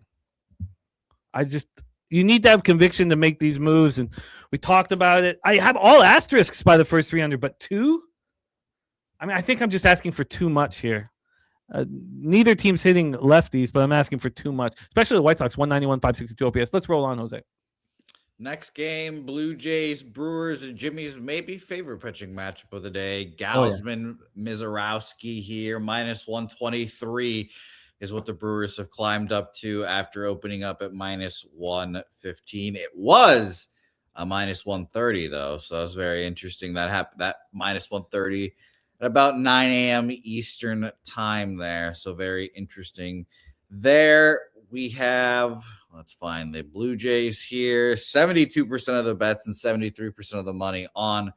Speaker 1: You need to have conviction to make these moves. And we talked about it. I have all asterisks by the first 300, but 2? I mean, I think I'm just asking for too much here. Neither team's hitting lefties, but I'm asking for too much, especially the White Sox, 191, 562 OPS. Let's roll on, Jose.
Speaker 3: Next game, Blue Jays, Brewers, and Jimmy's maybe favorite pitching matchup of the day. Gausman, Mizorowski here, minus 123 is what the Brewers have climbed up to after opening up at minus 115. It was a minus 130, though, so that was very interesting. That happened, that minus 130 at about 9 a.m. Eastern time there, so very interesting. There we have... Let's find the Blue Jays here. 72% of the bets and 73% of the money on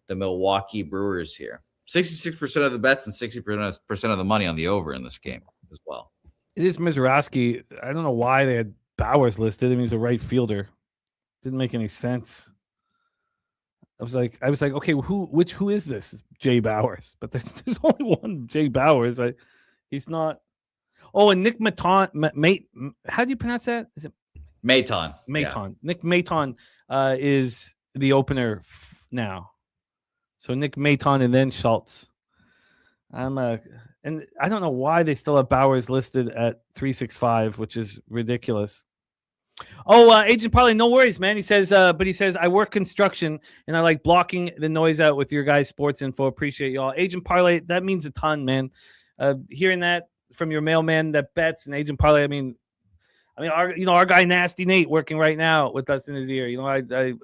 Speaker 3: the Milwaukee Brewers here. 66% of the bets and 60% of the money on the over in this game as well.
Speaker 1: It is Mizorowski. I don't know why they had Bowers listed. I mean, he's a right fielder. Didn't make any sense. I was like, okay, who is this? Jay Bowers. But there's only one Jay Bowers. He's not. Oh, and Nick Maton, how do you pronounce that? Is it
Speaker 3: Maton?
Speaker 1: Maton. Yeah. Nick Maton is the opener now. So Nick Maton and then Schultz. And I don't know why they still have Bowers listed at 365, which is ridiculous. Oh, Agent Parlay, no worries, man. He says, I work construction and I like blocking the noise out with your guys' sports info. Appreciate y'all. Agent Parlay, that means a ton, man. Hearing that from your mailman that bets and Agent Parlay, I mean, our guy Nasty Nate working right now with us in his ear.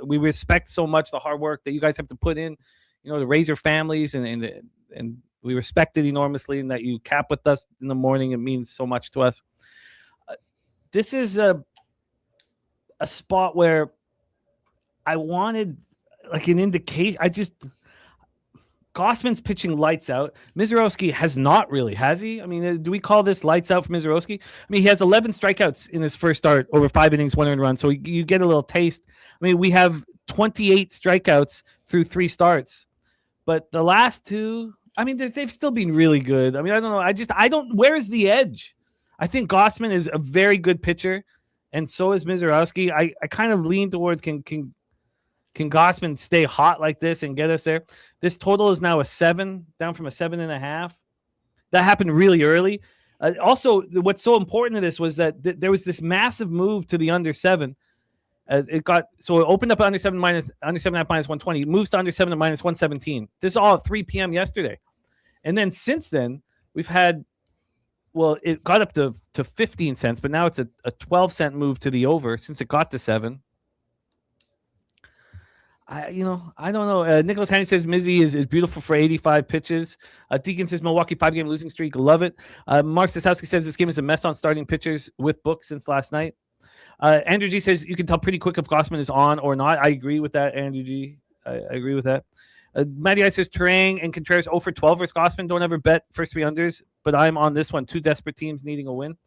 Speaker 1: We respect so much the hard work that you guys have to put in, to raise your families, and we respect it enormously. And that you cap with us in the morning, it means so much to us. This is a spot where I wanted like an indication. Gausman's pitching lights out. Mizorowski has not really, has he? I mean, do we call this lights out for Mizorowski? I mean, he has 11 strikeouts in his first start over 5 innings, 1 earned run. So you get a little taste. I mean, we have 28 strikeouts through 3 starts. But the last 2, I mean, they've still been really good. I mean, I don't know. Where is the edge? I think Gausman is a very good pitcher, and so is Mizorowski. I kind of lean towards can Can Gossman stay hot like this and get us there? This total is now a 7, down from a 7.5. That happened really early. Also, what's so important to this was that there was this massive move to the under 7. It opened up under 7 under 7 at minus 120. It moves to under 7 at minus 117. This is all at 3 p.m. yesterday. And then since then, we've had, it got up to 15 cents, but now it's a 12-cent move to the over since it got to 7. I don't know. Nicholas Haney says Mizzy is beautiful for 85 pitches. Deacon says Milwaukee 5-game losing streak. Love it. Mark Sosowski says this game is a mess on starting pitchers with books since last night. Andrew G says you can tell pretty quick if Gossman is on or not. I agree with that, Andrew G. I agree with that. Matty I says Terang and Contreras 0 for 12 versus Gossman. Don't ever bet first 3 unders, but I'm on this one. 2 desperate teams needing a win.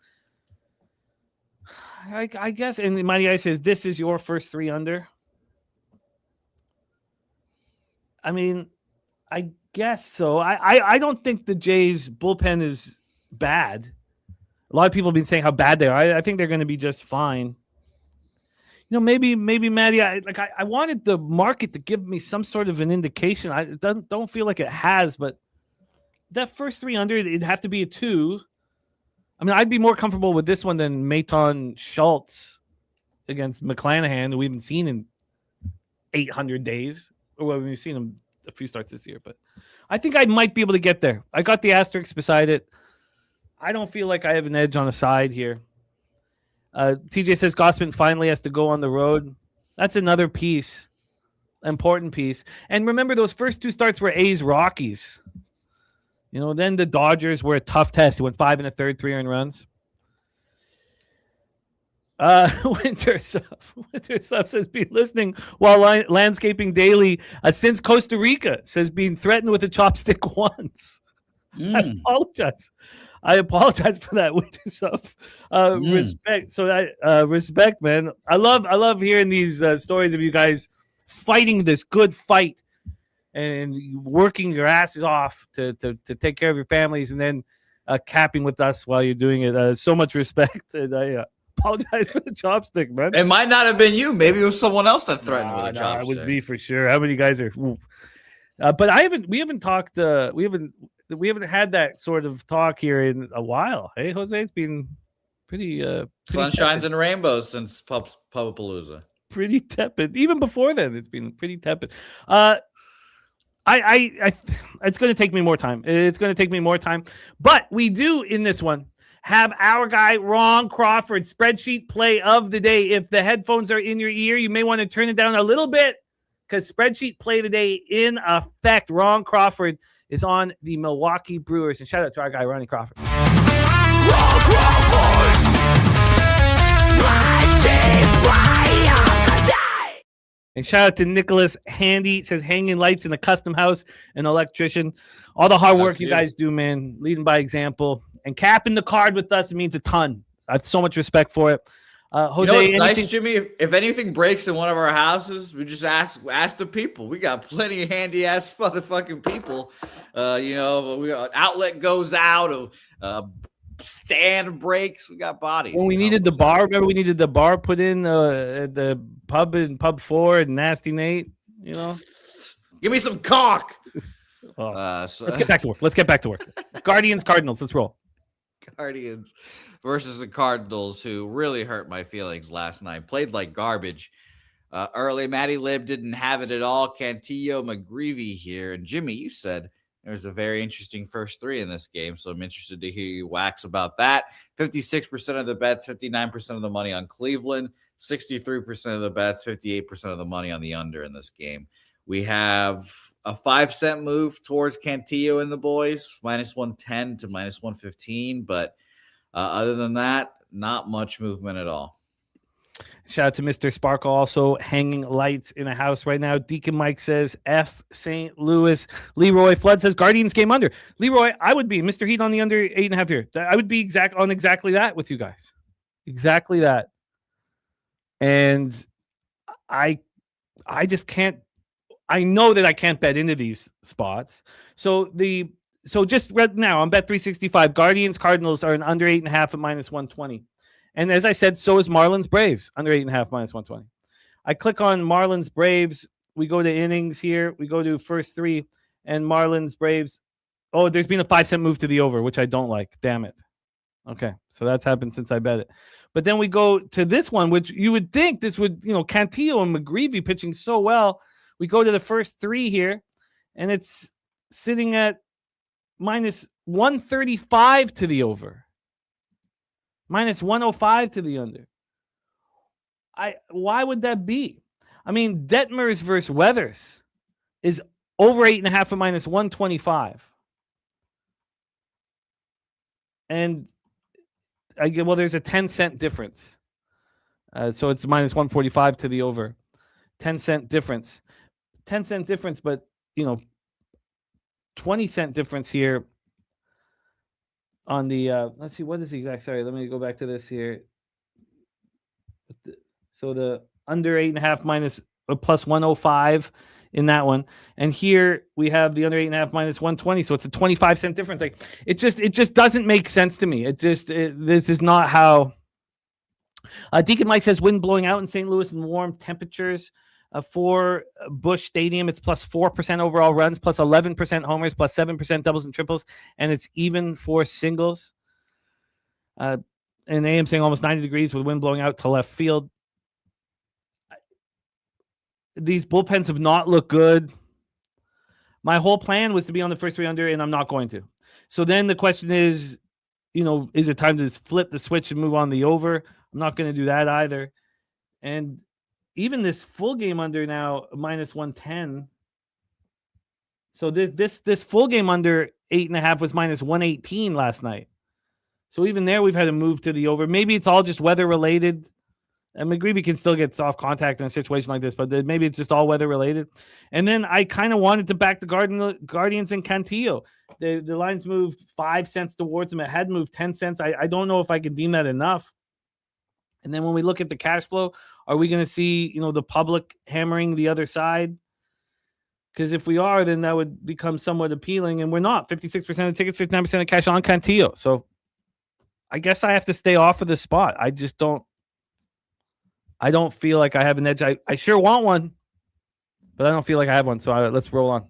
Speaker 1: I guess. And Matty I says this is your first 3 under. I mean, I guess so. I don't think the Jays bullpen is bad. A lot of people have been saying how bad they are. I think they're going to be just fine. Maybe Maddie, I wanted the market to give me some sort of an indication. I don't feel like it has, but that first 3 under, it'd have to be a 2. I mean, I'd be more comfortable with this one than Maton Schultz against McClanahan, who we haven't seen in 800 days. Well, we've seen him a few starts this year, but I think I might be able to get there. I got the asterisk beside it. I don't feel like I have an edge on a side here. TJ says Gossman finally has to go on the road. That's another piece, important piece. And remember, those first 2 starts were A's Rockies. Then the Dodgers were a tough test. He went 5 1/3, 3 earned runs. Winter Stuff says been listening while landscaping daily since Costa Rica. Says being threatened with a chopstick once. I apologize for that, Winter Stuff. Respect. So respect, man. I love hearing these stories of you guys fighting this good fight and working your asses off to take care of your families, and then capping with us while you're doing it. So much respect, and I apologize for the chopstick, man.
Speaker 3: It might not have been you. Maybe it was someone else that threatened with a chopstick.
Speaker 1: It was me for sure. How many guys are? But we haven't talked. We haven't had that sort of talk here in a while. Hey, Jose, it's been pretty.
Speaker 3: Sunshines and rainbows since Pubbapalooza.
Speaker 1: Pretty tepid. Even before then, it's been pretty tepid. It's going to take me more time. But we do in this one have our guy Ron Crawford spreadsheet play of the day. If the headphones are in your ear, you may want to turn it down a little bit because spreadsheet play of the day in effect. Ron Crawford is on the Milwaukee Brewers. And shout out to our guy, Ronnie Crawford. Ron Crawford! And shout out to Nicholas Handy. Says hanging lights in a custom house, an electrician. All the hard work you guys do, man. Leading by example. And capping the card with us, it means a ton. I have so much respect for it. Jose,
Speaker 3: nice, Jimmy? If anything breaks in one of our houses, we just ask the people. We got plenty of handy ass motherfucking people. We got outlet goes out, stand breaks. We got bodies.
Speaker 1: When we needed the bar, remember we needed the bar put in at the pub in Pub 4 and Nasty Nate.
Speaker 3: Give me some caulk.
Speaker 1: Let's get back to work. Guardians, Cardinals. Let's roll.
Speaker 3: Guardians versus the Cardinals, who really hurt my feelings last night. Played like garbage. Early, Matty Lib didn't have it at all. Cantillo, McGreevy here. And Jimmy, you said there was a very interesting first 3 in this game, so I'm interested to hear you wax about that. 56% of the bets, 59% of the money on Cleveland, 63% of the bets, 58% of the money on the under in this game. We have a 5-cent move towards Cantillo and the boys, minus 110 to minus 115. But other than that, not much movement at all.
Speaker 1: Shout out to Mr. Sparkle, also hanging lights in a house right now. Deacon Mike says F St. Louis. Leroy Flood says Guardians game under. Leroy, I would be Mr. Heat on the under 8.5 here. I would be exactly that with you guys. Exactly that. And I just can't. I know that I can't bet into these spots. So just right now on Bet365, Guardians Cardinals are an under 8.5 at minus 120. And as I said, so is Marlins Braves under 8.5 minus 120. I click on Marlins Braves. we go to innings here. We go to first three, and Marlins, Braves. Oh, there's been a 5-cent move to the over, which I don't like. Damn it. Okay, so that's happened since I bet it. But then we go to this one, which you would think this would, Cantillo and McGreevy pitching so well. We go to the first three here, and it's sitting at minus 135 to the over, minus 105 to the under. Why would that be? I mean, Detmers versus Weathers is over 8.5 at minus 125. And there's a 10-cent difference. So it's minus 145 to the over. 10-cent difference. 10-cent difference, but 20-cent difference here on the let's see, what is the exact, sorry, let me go back to this here. So the under 8.5 minus plus 105 in that one, and here we have the under 8.5 minus 120. So it's a 25-cent difference. Like it just doesn't make sense to me. This is not how. Deacon Mike says wind blowing out in St. Louis and warm temperatures for Busch Stadium. It's plus 4% overall runs, plus 11% homers, plus 7% doubles and triples, and it's even for singles. And AM saying almost 90 degrees with wind blowing out to left field. These bullpens have not looked good. My whole plan was to be on the first three under, and I'm not going to. So then the question is, is it time to just flip the switch and move on the over? I'm not going to do that either. And even this full game under now, minus 110. So this full game under 8.5 was minus 118 last night. So even there, we've had to move to the over. Maybe it's all just weather related. And McGreevy can still get soft contact in a situation like this, but maybe it's just all weather related. And then I kind of wanted to back the Guardians and Cantillo. The lines moved 5 cents towards them. It had moved 10 cents. I don't know if I can deem that enough. And then when we look at the cash flow, are we going to see, the public hammering the other side? Because if we are, then that would become somewhat appealing. And we're not. 56% of tickets, 59% of cash on Cantillo. So I guess I have to stay off of the spot. I don't feel like I have an edge. I sure want one, but I don't feel like I have one. So let's roll on.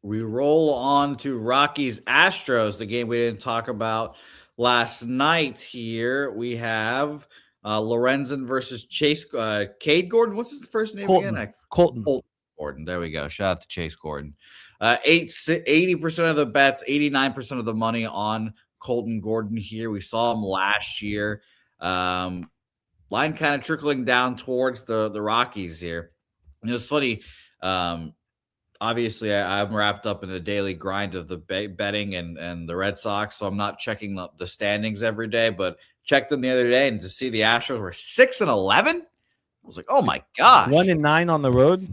Speaker 3: We roll on to Rockies Astros, the game we didn't talk about last night here. We have Lorenzen versus Chase Cade Gordon. What's his first name again?
Speaker 1: Colton
Speaker 3: Gordon. There we go. Shout out to Chase Gordon. 80% of the bets, 89% of the money on Colton Gordon here. We saw him last year. Line kind of trickling down towards the Rockies here. It's funny. Obviously, I'm wrapped up in the daily grind of the betting and the Red Sox, so I'm not checking the standings every day, but checked them the other day, and to see the Astros were 6-11, I was like, oh my gosh.
Speaker 1: 1-9 on the road.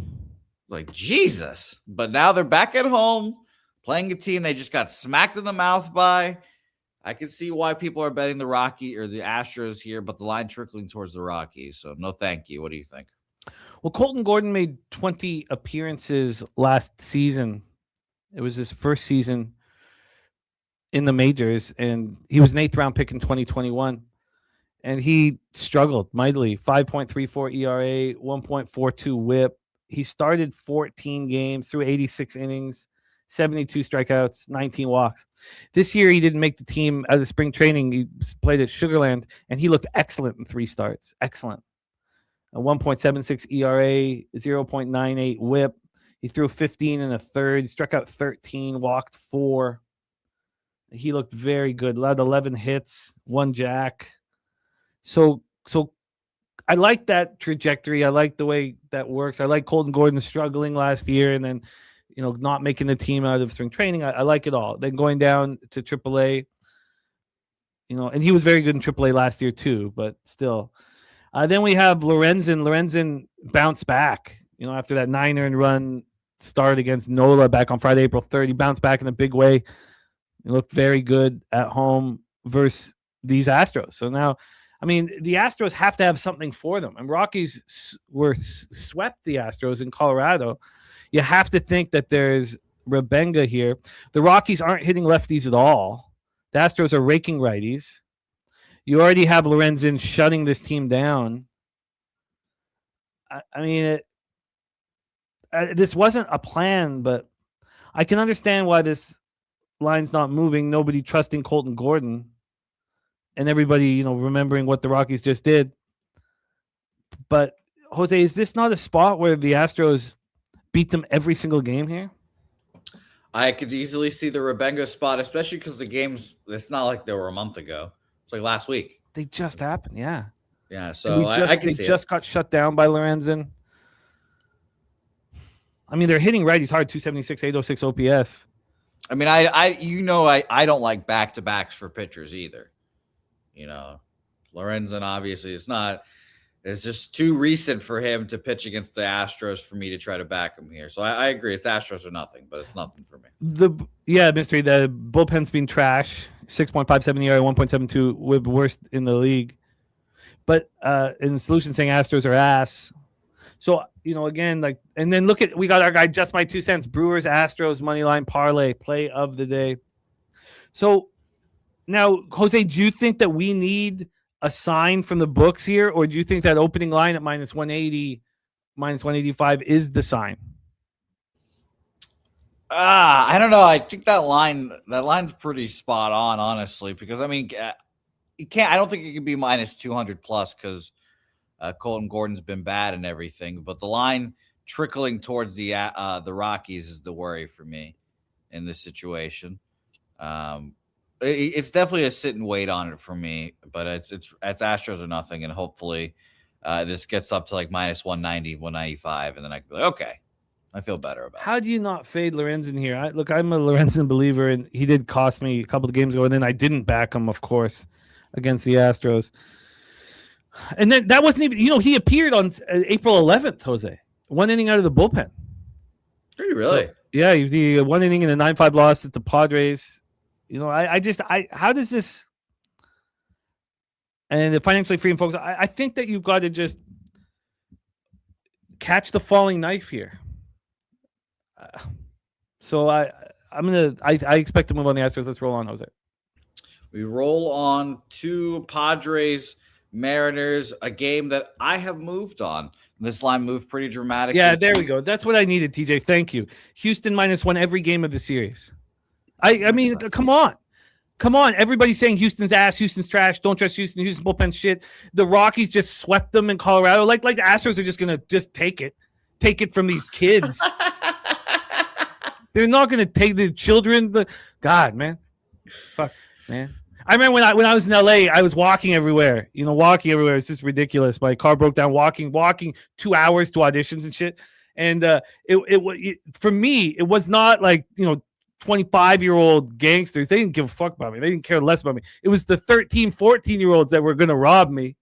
Speaker 3: Like, Jesus. But now they're back at home playing a team they just got smacked in the mouth by. I can see why people are betting the Rocky or the Astros here, but the line trickling towards the Rockies. So no thank you. What do you think?
Speaker 1: Well, Colton Gordon made 20 appearances last season. It was his first season in the majors, and he was an 8th-round pick in 2021. And he struggled mightily. 5.34 ERA, 1.42 WHIP. He started 14 games through 86 innings, 72 strikeouts, 19 walks. This year, he didn't make the team out of spring training. He played at Sugar Land, and he looked excellent in 3 starts. Excellent. A 1.76 ERA, 0.98 WHIP. He threw 15 and a third. He struck out 13, walked 4. He looked very good. Led 11 hits, 1 jack. So I like that trajectory. I like the way that works. I like Colton Gordon struggling last year and then, not making the team out of spring training. I like it all. Then going down to AAA, and he was very good in AAA last year too, but still. Then we have Lorenzen. Lorenzen bounced back, after that 9-earned run start against Nola back on Friday, April 3rd. He bounced back in a big way. He looked very good at home versus these Astros. So now, the Astros have to have something for them. And Rockies swept the Astros in Colorado. You have to think that there's Rebenga here. The Rockies aren't hitting lefties at all. The Astros are raking righties. You already have Lorenzen shutting this team down. this wasn't a plan, but I can understand why this line's not moving. Nobody trusting Colton Gordon, and everybody, remembering what the Rockies just did. But Jose, is this not a spot where the Astros beat them every single game here?
Speaker 3: I could easily see the Rebenga spot, especially because the games, it's not like they were a month ago. It's like last week.
Speaker 1: They just happened, yeah.
Speaker 3: Yeah, so I can see
Speaker 1: they just got shut down by Lorenzen. I mean, they're hitting righties hard, 276, 806 OPS.
Speaker 3: I mean, I don't like back-to-backs for pitchers either. Lorenzen, obviously, it's just too recent for him to pitch against the Astros for me to try to back him here. So I agree. It's Astros or nothing, but it's nothing for me.
Speaker 1: Mystery, the bullpen's been trash. 6.57 ERA, 1.72 WIB, worst in the league. But in the solution saying Astros are ass. So, again, and then we got our guy, Just My 2 Cents, Brewers, Astros, Moneyline Parlay, play of the day. So now, Jose, do you think that we need a sign from the books here, or do you think that opening line at minus 180, minus 185 is the sign?
Speaker 3: I don't know. I think that line's pretty spot on, honestly, because I mean, I don't think it can be minus 200 plus because Colton Gordon's been bad and everything, but the line trickling towards the Rockies is the worry for me in this situation. It's definitely a sit and wait on it for me, but it's Astros or nothing, and hopefully this gets up to like minus 190, 195, and then I can be like, okay, I feel better about it.
Speaker 1: How do you not fade Lorenzen here? I'm a Lorenzen believer, and he did cost me a couple of games ago, and then I didn't back him, of course, against the Astros. And then that wasn't even, he appeared on April 11th, Jose. 1 inning out of the bullpen.
Speaker 3: Really?
Speaker 1: So, yeah, the 1 inning and a 9-5 loss at the Padres. How does this, and the financially free and focused, I think that you've got to just catch the falling knife here. So I expect to move on the Astros. Let's roll on, Jose.
Speaker 3: We roll on to Padres Mariners, a game that I have moved on. This line moved pretty dramatically.
Speaker 1: Yeah, there we go. That's what I needed, TJ. Thank you. Houston -1 every game of the series. I mean, come on. Everybody's saying Houston's ass, Houston's trash. Don't trust Houston. Houston bullpen shit. The Rockies just swept them in Colorado. Like the Astros are just gonna just take it from these kids. They're not gonna take the children. God, man, fuck, man. I remember when I was in LA, I was walking everywhere. It's just ridiculous. My car broke down walking 2 hours to auditions and shit. And for me, it was not like 25-year-old gangsters. They didn't give a fuck about me. They didn't care less about me. It was the 13, 14-year-olds that were going to rob me.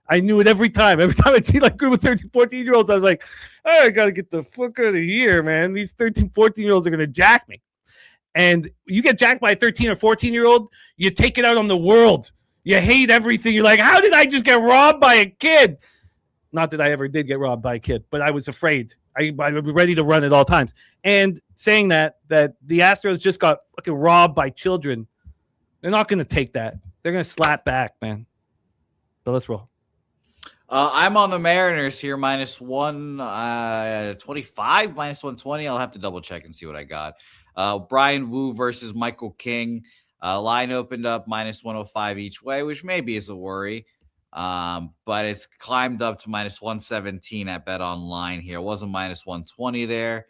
Speaker 1: I knew it every time. Every time I'd see like a group of 13, 14-year-olds, I was like, oh, I got to get the fuck out of here, man. These 13, 14-year-olds are going to jack me. And you get jacked by a 13 or 14-year-old, you take it out on the world. You hate everything. You're like, how did I just get robbed by a kid? Not that I ever did get robbed by a kid, but I was afraid. I was ready to run at all times. And saying that the Astros just got fucking robbed by children, they're not going to take that. They're going to slap back, man. So let's roll.
Speaker 3: I'm on the Mariners here, minus 125, minus 120. I'll have to double check and see what I got. Brian Wu versus Michael King. Line opened up minus 105 each way, which maybe is a worry. But it's climbed up to minus 117 at Bet Online here. It wasn't minus 120 there.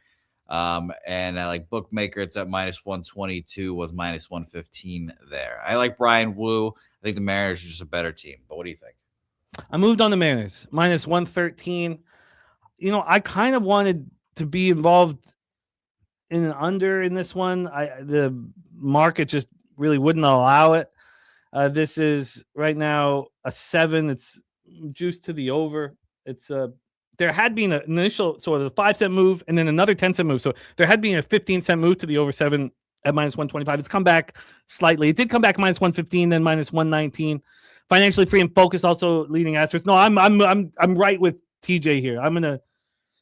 Speaker 3: And like bookmaker, it's at minus 122, was minus 115 there. I like Brian Wu. I think the Mariners are just a better team. But what do you think?
Speaker 1: I moved on the Mariners, minus 113. I kind of wanted to be involved in an under in this one. The market just really wouldn't allow it. This is right now a 7. It's juiced to the over. It's there had been an initial sort of a 5-cent move and then another 10-cent move. So there had been a 15-cent move to the over 7 at minus 125. It's come back slightly. It did come back minus 115, then minus 119. Financially free and focused, also leading Astros. No, I'm right with TJ here. I'm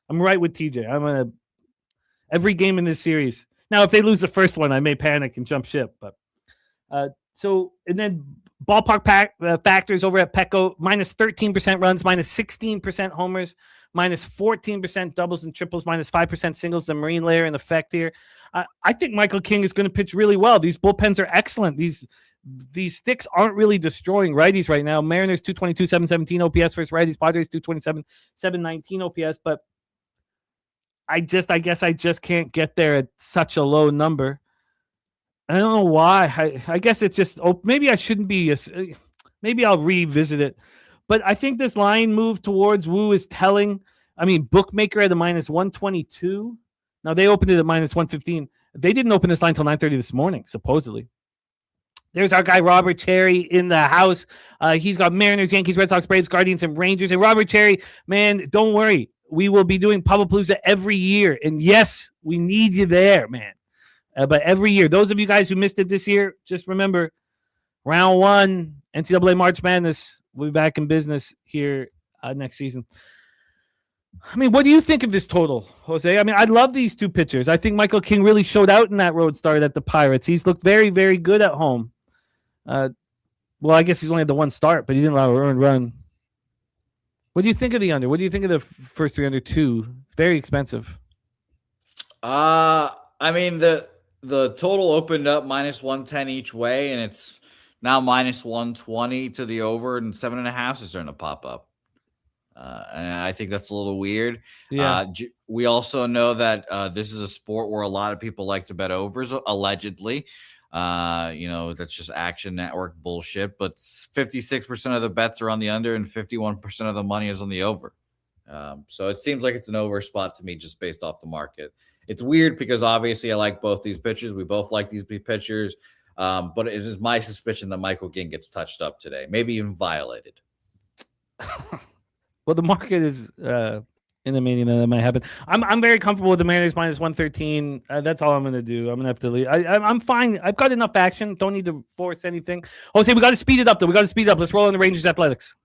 Speaker 1: right with TJ. Every game in this series. Now, if they lose the first one, I may panic and jump ship. But so and then factors over at Petco, minus 13% runs, minus 16% homers, minus 14% doubles and triples, minus 5% singles. The marine layer in effect here. I think Michael King is going to pitch really well. These bullpens are excellent. These sticks aren't really destroying righties right now. Mariners 222, 717 OPS versus righties. Padres 227, 719 OPS. But I guess I just can't get there at such a low number. I don't know why. I guess it's just, maybe I shouldn't be, maybe I'll revisit it. But I think this line move towards Wu is telling. I mean, bookmaker at a minus 122. Now, they opened it at minus 115. They didn't open this line until 9:30 this morning, supposedly. There's our guy, Robert Cherry, in the house. He's got Mariners, Yankees, Red Sox, Braves, Guardians, and Rangers. And Robert Cherry, man, don't worry. We will be doing Pubbapalooza every year. And yes, we need you there, man. But every year, those of you guys who missed it this year, just remember, round one, NCAA March Madness. We'll be back in business here next season. I mean, what do you think of this total, Jose? I mean, I love these two pitchers. I think Michael King really showed out in that road start at the Pirates. He's looked very, very good at home. Well, I guess he's only had the one start, but he didn't allow a earned run. What do you think of the under? What do you think of the first three under two? It's very expensive.
Speaker 3: I mean, the total opened up minus 110 each way, and it's now minus 120 to the over, and 7.5 is starting to pop up. And I think that's a little weird.
Speaker 1: Yeah.
Speaker 3: We also know that this is a sport where a lot of people like to bet overs, allegedly. That's just Action Network bullshit. But 56% of the bets are on the under, and 51% of the money is on the over. So it seems like it's an over spot to me, just based off the market. It's weird because obviously I like both these pitchers. We both like these pitchers. But it is my suspicion that Michael King gets touched up today, maybe even violated.
Speaker 1: Well, the market is intimating that might happen. I'm very comfortable with the Mariners minus 113. That's all I'm going to do. I'm going to have to leave. I'm fine. I've got enough action. Don't need to force anything. Jose, we got to speed it up, though. Let's roll on the Rangers Athletics.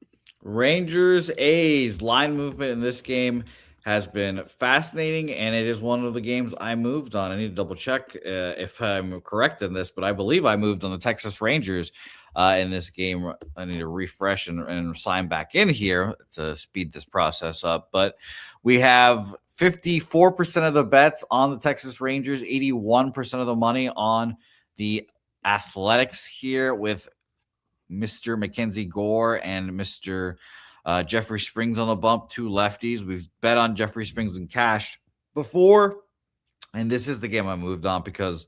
Speaker 3: Rangers A's line movement in this game has been fascinating, and it is one of the games I moved on. I need to double check if I'm correct in this, but I believe I moved on the Texas Rangers in this game. I need to refresh and sign back in here to speed this process up. But we have 54% of the bets on the Texas Rangers, 81% of the money on the Athletics here, with Mr. Mackenzie Gore and Mr. Jeffrey Springs on the bump, two lefties. We've bet on Jeffrey Springs in cash before, and this is the game I moved on because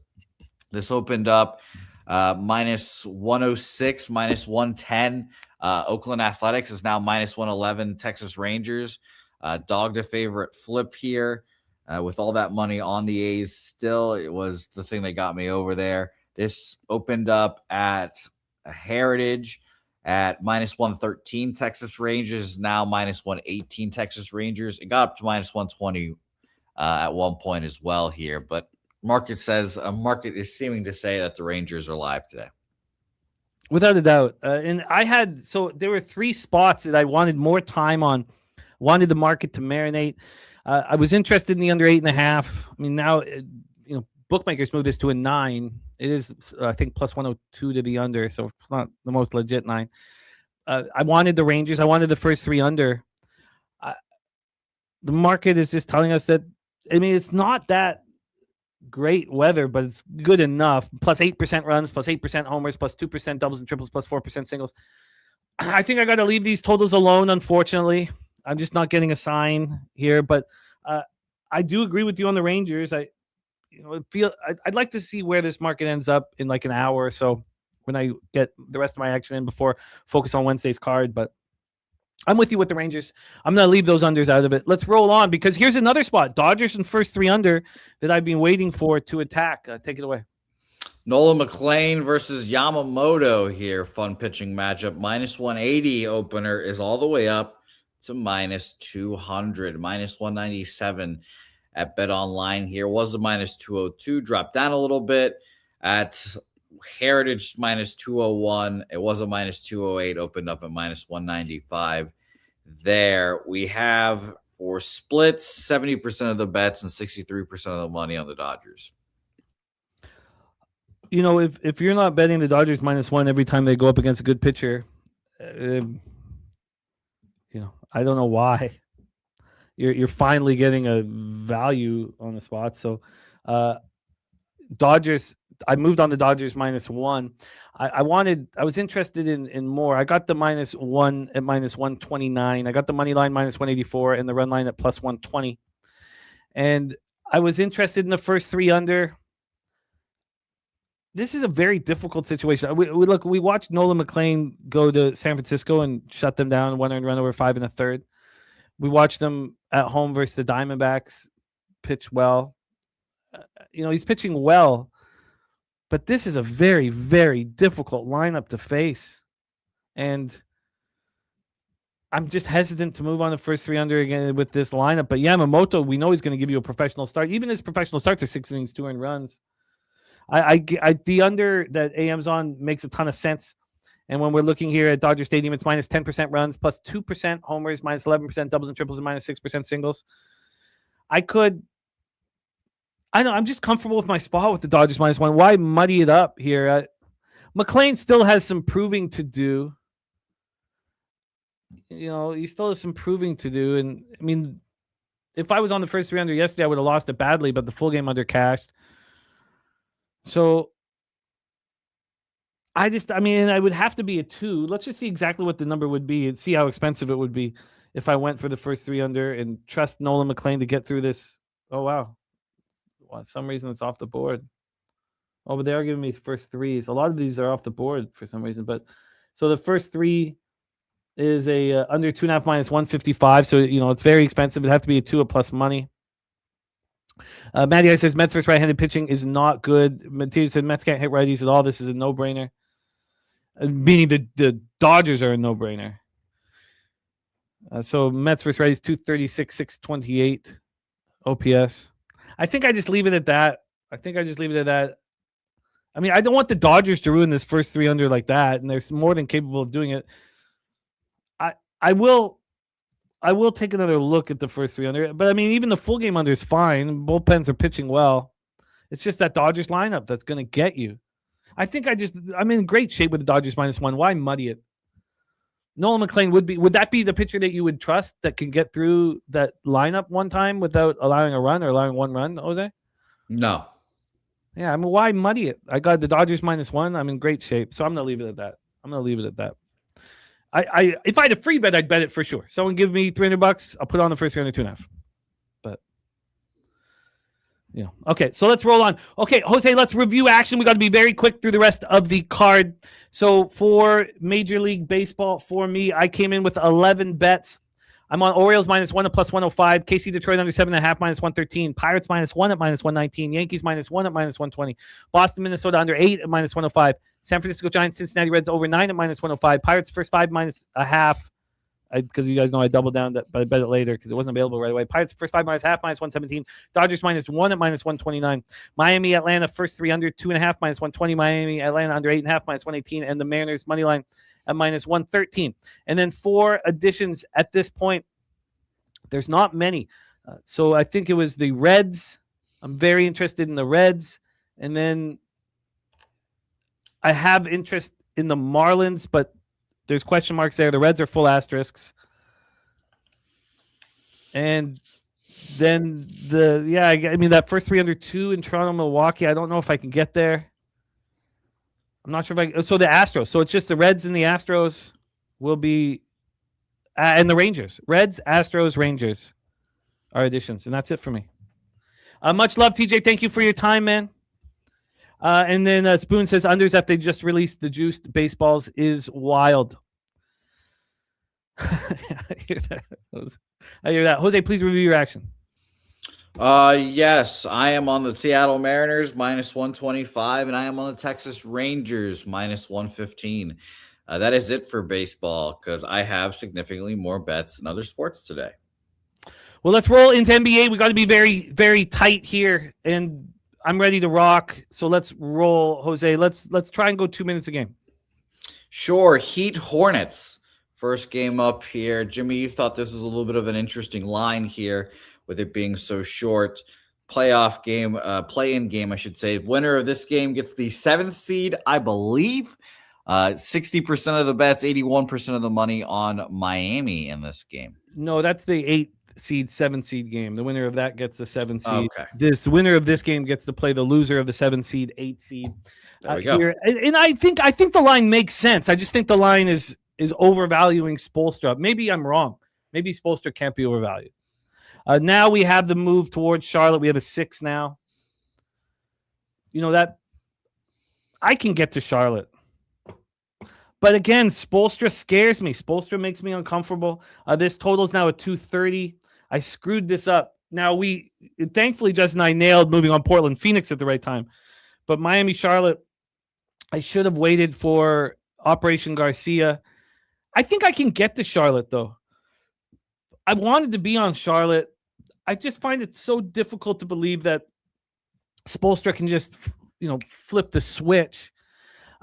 Speaker 3: this opened up minus 106, minus 110. Oakland Athletics is now minus 111. Texas Rangers dogged a favorite flip here with all that money on the A's. Still, it was the thing that got me over there. This opened up at a Heritage at minus 113. Texas Rangers, now minus 118. Texas Rangers. It got up to minus 120 at one point as well here, but market is seeming to say that the Rangers are live today.
Speaker 1: Without a doubt. And there were three spots that I wanted more time on, wanted the market to marinate. I was interested in the under 8.5. I mean, now, bookmakers move this to a 9. It is, I think, plus 102 to the under, so it's not the most legit 9. I wanted the Rangers. I wanted the first three under. The market is just telling us that, it's not that great weather, but it's good enough. Plus 8% runs, plus 8% homers, plus 2% doubles and triples, plus 4% singles. I think I got to leave these totals alone, unfortunately. I'm just not getting a sign here, but I do agree with you on the Rangers. I'd like to see where this market ends up in like an hour or so when I get the rest of my action in before focus on Wednesday's card. But I'm with you with the Rangers. I'm going to leave those unders out of it. Let's roll on, because here's another spot. Dodgers and first three under that I've been waiting for to attack. Take it away.
Speaker 3: Nolan McLean versus Yamamoto here. Fun pitching matchup. Minus 180 opener is all the way up to minus 200. Minus 197 at Bet Online here. Was a minus 202. Dropped down a little bit at Heritage, minus 201. It was a minus 208. Opened up at minus 195. There we have, for splits, 70% of the bets and 63% of the money on the Dodgers.
Speaker 1: you know, if you're not betting the Dodgers -1 every time they go up against a good pitcher, you know, I don't know why. You're finally getting a value on the spot. So, Dodgers. I moved on the Dodgers -1. I was interested in more. I got the -1 at -129. I got the money line -184 and the run line at +120. And I was interested in the first 3 under. This is a very difficult situation. We watched Nolan McLean go to San Francisco and shut them down, 1 earned run over 5 1/3. We watched them at home versus the Diamondbacks pitch well. You know, he's pitching well, but this is a very, very difficult lineup to face. And I'm just hesitant to move on the first 3 under again with this lineup. But Yamamoto, we know he's going to give you a professional start. Even his professional starts are 6 innings, 2 earned runs. The under that AM's on makes a ton of sense. And when we're looking here at Dodger Stadium, it's -10% runs, +2% homers, -11% doubles and triples, and -6% singles. I know I'm just comfortable with my spot with the Dodgers -1. Why muddy it up here? McLean still has some proving to do. You know, he still has some proving to do. And I mean, if I was on the first 3 under yesterday, I would have lost it badly, but the full game under cashed. So I would have to be a 2. Let's just see exactly what the number would be and see how expensive it would be if I went for the first 3 under and trust Nolan McLean to get through this. Oh, wow. Well, some reason it's off the board. Oh, but they are giving me first 3s. A lot of these are off the board for some reason. But so the first 3 is a under 2.5 -155. So, you know, it's very expensive. It'd have to be a 2 plus money. Matty says Mets versus right-handed pitching is not good. Matthias said Mets can't hit righties at all. This is a no-brainer. Meaning the Dodgers are a no-brainer. So Mets versus righties, 236, 628 OPS. I think I just leave it at that. I mean, I don't want the Dodgers to ruin this first 3 under like that, and they're more than capable of doing it. I will take another look at the first 3 under, but I mean, even the full game under is fine. Bullpens are pitching well. It's just that Dodgers lineup that's going to get you. I'm in great shape with the Dodgers -1. Why muddy it? Nolan McLean would that be the pitcher that you would trust that can get through that lineup one time without allowing a run or allowing 1 run, Jose?
Speaker 3: No.
Speaker 1: Yeah, I mean, why muddy it? I got the Dodgers -1. I'm in great shape, so I'm going to leave it at that. If I had a free bet, I'd bet it for sure. Someone give me $300, I'll put on the first 3 under 2.5. But you know, okay. So let's roll on. Okay, Jose, let's review action. We got to be very quick through the rest of the card. So for Major League Baseball, for me, I came in with 11 bets. I'm on Orioles -1 at +105. KC Detroit under 7.5 -113. Pirates -1 at -119. Yankees -1 at -120. Boston Minnesota under 8 at -105. San Francisco Giants Cincinnati Reds over 9 at -105. Pirates first 5 -0.5. Because you guys know I doubled down, but I bet it later because it wasn't available right away. Pirates first 5 -0.5 -117. Dodgers -1 at -129. Miami Atlanta first 3 under 2.5 -120. Miami Atlanta under 8.5 -118. And the Mariners money line at -113. And then 4 additions at this point. There's not many. So I think it was the Reds. I'm very interested in the Reds. And then I have interest in the Marlins, but there's question marks there. The Reds are full asterisks. And then that first 3 under 2 in Toronto, Milwaukee, I don't know if I can get there. I'm not sure if I. So the Astros. So it's just the Reds and the Astros will be, and the Rangers. Reds, Astros, Rangers are additions, and that's it for me. Much love, TJ. Thank you for your time, man. And then Spoon says unders after they just released the juiced baseballs is wild. I hear that. Jose, please review your action.
Speaker 3: Yes, I am on the Seattle Mariners -125, and I am on the Texas Rangers -115. That is it for baseball because I have significantly more bets than other sports today.
Speaker 1: Well, let's roll into NBA. We got to be very, very tight here, and I'm ready to rock. So let's roll, Jose. Let's try and go 2 minutes a game.
Speaker 3: Sure. Heat Hornets. First game up here. Jimmy, you thought this was a little bit of an interesting line here with it being so short. playoff game, play-in game, I should say. Winner of this game gets the 7th seed, I believe. 60% of the bets, 81% of the money on Miami in this game.
Speaker 1: No, that's the 8 seed, 7 seed game. The winner of that gets the 7 seed.
Speaker 3: Okay.
Speaker 1: This winner of this game gets to play the loser of the 7 seed, 8 seed.
Speaker 3: There we go.
Speaker 1: Here. And I think the line makes sense. I just think the line is overvaluing Spoelstra. Maybe I'm wrong. Maybe Spoelstra can't be overvalued. Now we have the move towards Charlotte. We have a 6 now. You know that I can get to Charlotte. But again, Spoelstra scares me. Spoelstra makes me uncomfortable. This total is now at 230. I screwed this up. Now thankfully, Justin and I nailed moving on Portland, Phoenix at the right time. But Miami, Charlotte, I should have waited for Operation Garcia. I think I can get to Charlotte, though. I wanted to be on Charlotte. I just find it so difficult to believe that Spoelstra can just, flip the switch.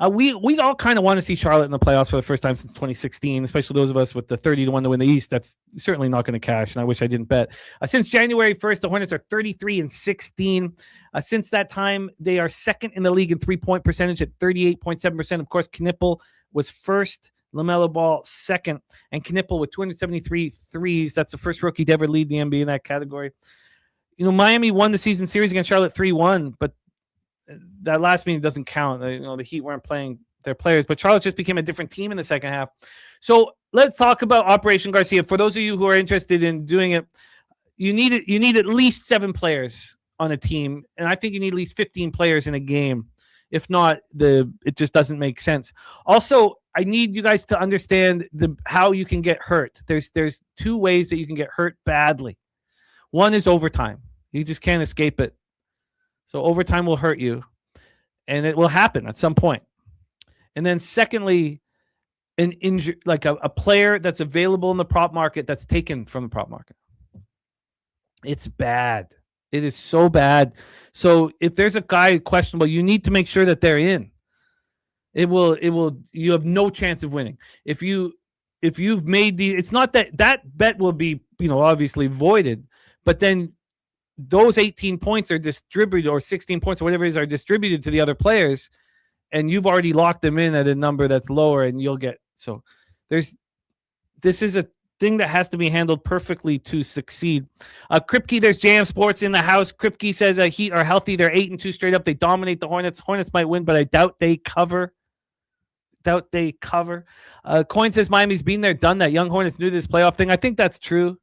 Speaker 1: We all kind of want to see Charlotte in the playoffs for the first time since 2016, especially those of us with the 30-1 to win the East. That's certainly not going to cash, and I wish I didn't bet. Since January 1st, the Hornets are 33-16. Since that time, they are second in the league in three-point percentage at 38.7%. Of course, Knippel was first, LaMelo Ball second, and Knippel with 273 threes. That's the first rookie to ever lead the NBA in that category. Miami won the season series against Charlotte 3-1, but that last meeting doesn't count. The Heat weren't playing their players, but Charlotte just became a different team in the second half. So let's talk about Operation Garcia. For those of you who are interested in doing it, you need at least 7 players on a team, and I think you need at least 15 players in a game. If not, it just doesn't make sense. Also, I need you guys to understand how you can get hurt. There's 2 ways that you can get hurt badly. One is overtime. You just can't escape it. So overtime will hurt you, and it will happen at some point. And then secondly, an injury, like a player that's available in the prop market that's taken from the prop market. It's bad. It is so bad. So if there's a guy questionable, you need to make sure that they're in. You have no chance of winning. If you've made it's not that bet will be, obviously voided, but then those 18 points are distributed, or 16 points or whatever it is, are distributed to the other players, and you've already locked them in at a number that's lower, and you'll get. So this is a thing that has to be handled perfectly to succeed. Kripke, there's Jam Sports in the house. Kripke says Heat are healthy. They're 8-2 straight up. They dominate the Hornets. Hornets might win, but I doubt they cover. Coin says Miami's been there, done that. Young Hornets knew this playoff thing. I think that's true.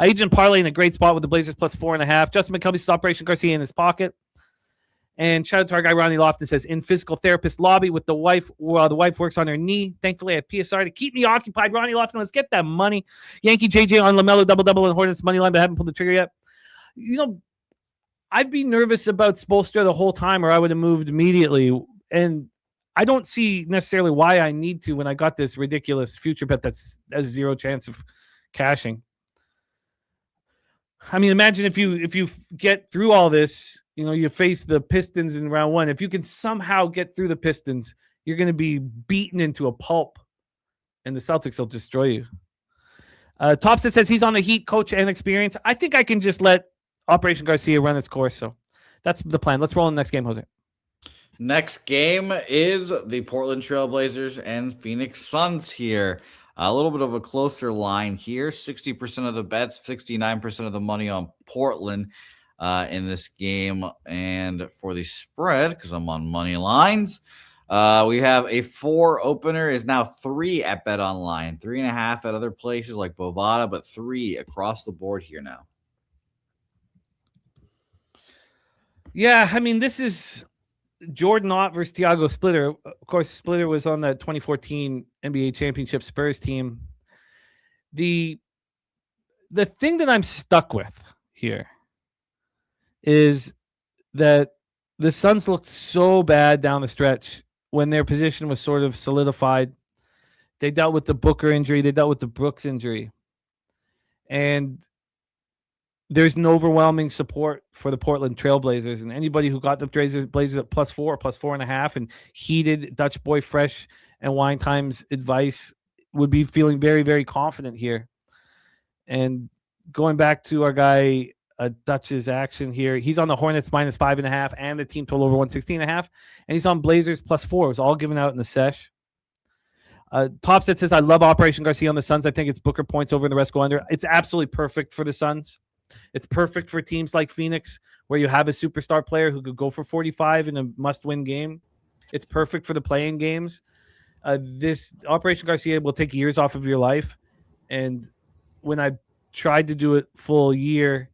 Speaker 1: Agent Parlay in a great spot with the Blazers plus 4.5. Justin McKelvey's Operation Garcia in his pocket. And shout out to our guy Ronnie Lofton, says in physical therapist lobby with the wife while the wife works on her knee. Thankfully, I have PSR to keep me occupied. Ronnie Lofton, let's get that money. Yankee JJ on LaMelo double and Hornets money line, but I haven't pulled the trigger yet. I've been nervous about Spoelstra the whole time, or I would have moved immediately. And I don't see necessarily why I need to when I got this ridiculous future bet that's has 0 chance of cashing. I mean, imagine if you get through all this, you face the Pistons in round 1. If you can somehow get through the Pistons, you're going to be beaten into a pulp, and the Celtics will destroy you. Thompson says he's on the Heat, coach and experience. I think I can just let Operation Garcia run its course. So that's the plan. Let's roll in the next game, Jose.
Speaker 3: Next game is the Portland Trailblazers and Phoenix Suns here. A little bit of a closer line here. 60% of the bets, 69% of the money on Portland in this game. And for the spread, because I'm on money lines, we have a 4 opener is now 3 at Bet Online, 3.5 at other places like Bovada, but 3 across the board here now.
Speaker 1: Yeah, I mean, this is Jordan Ott versus Thiago Splitter. Of course, Splitter was on that 2014 NBA championship Spurs team. The thing that I'm stuck with here is that the Suns looked so bad down the stretch when their position was sort of solidified. They dealt with the Booker injury. They dealt with the Brooks injury. And there's an overwhelming support for the Portland Trailblazers, and anybody who got the Blazers at +4, +4.5, and heeded Dutch Boy Fresh and Wine Time's advice would be feeling very, very confident here. And going back to our guy Dutch's action here. He's on the Hornets -5.5 and the team total over 116.5, and he's on Blazers +4. It's all given out in the sesh. Topset says, I love Operation Garcia on the Suns. I think it's Booker points over and the rest go under. It's absolutely perfect for the Suns. It's perfect for teams like Phoenix, where you have a superstar player who could go for 45 in a must-win game. It's perfect for the play-in games. This Operation Garcia will take years off of your life. And when I tried to do it full year,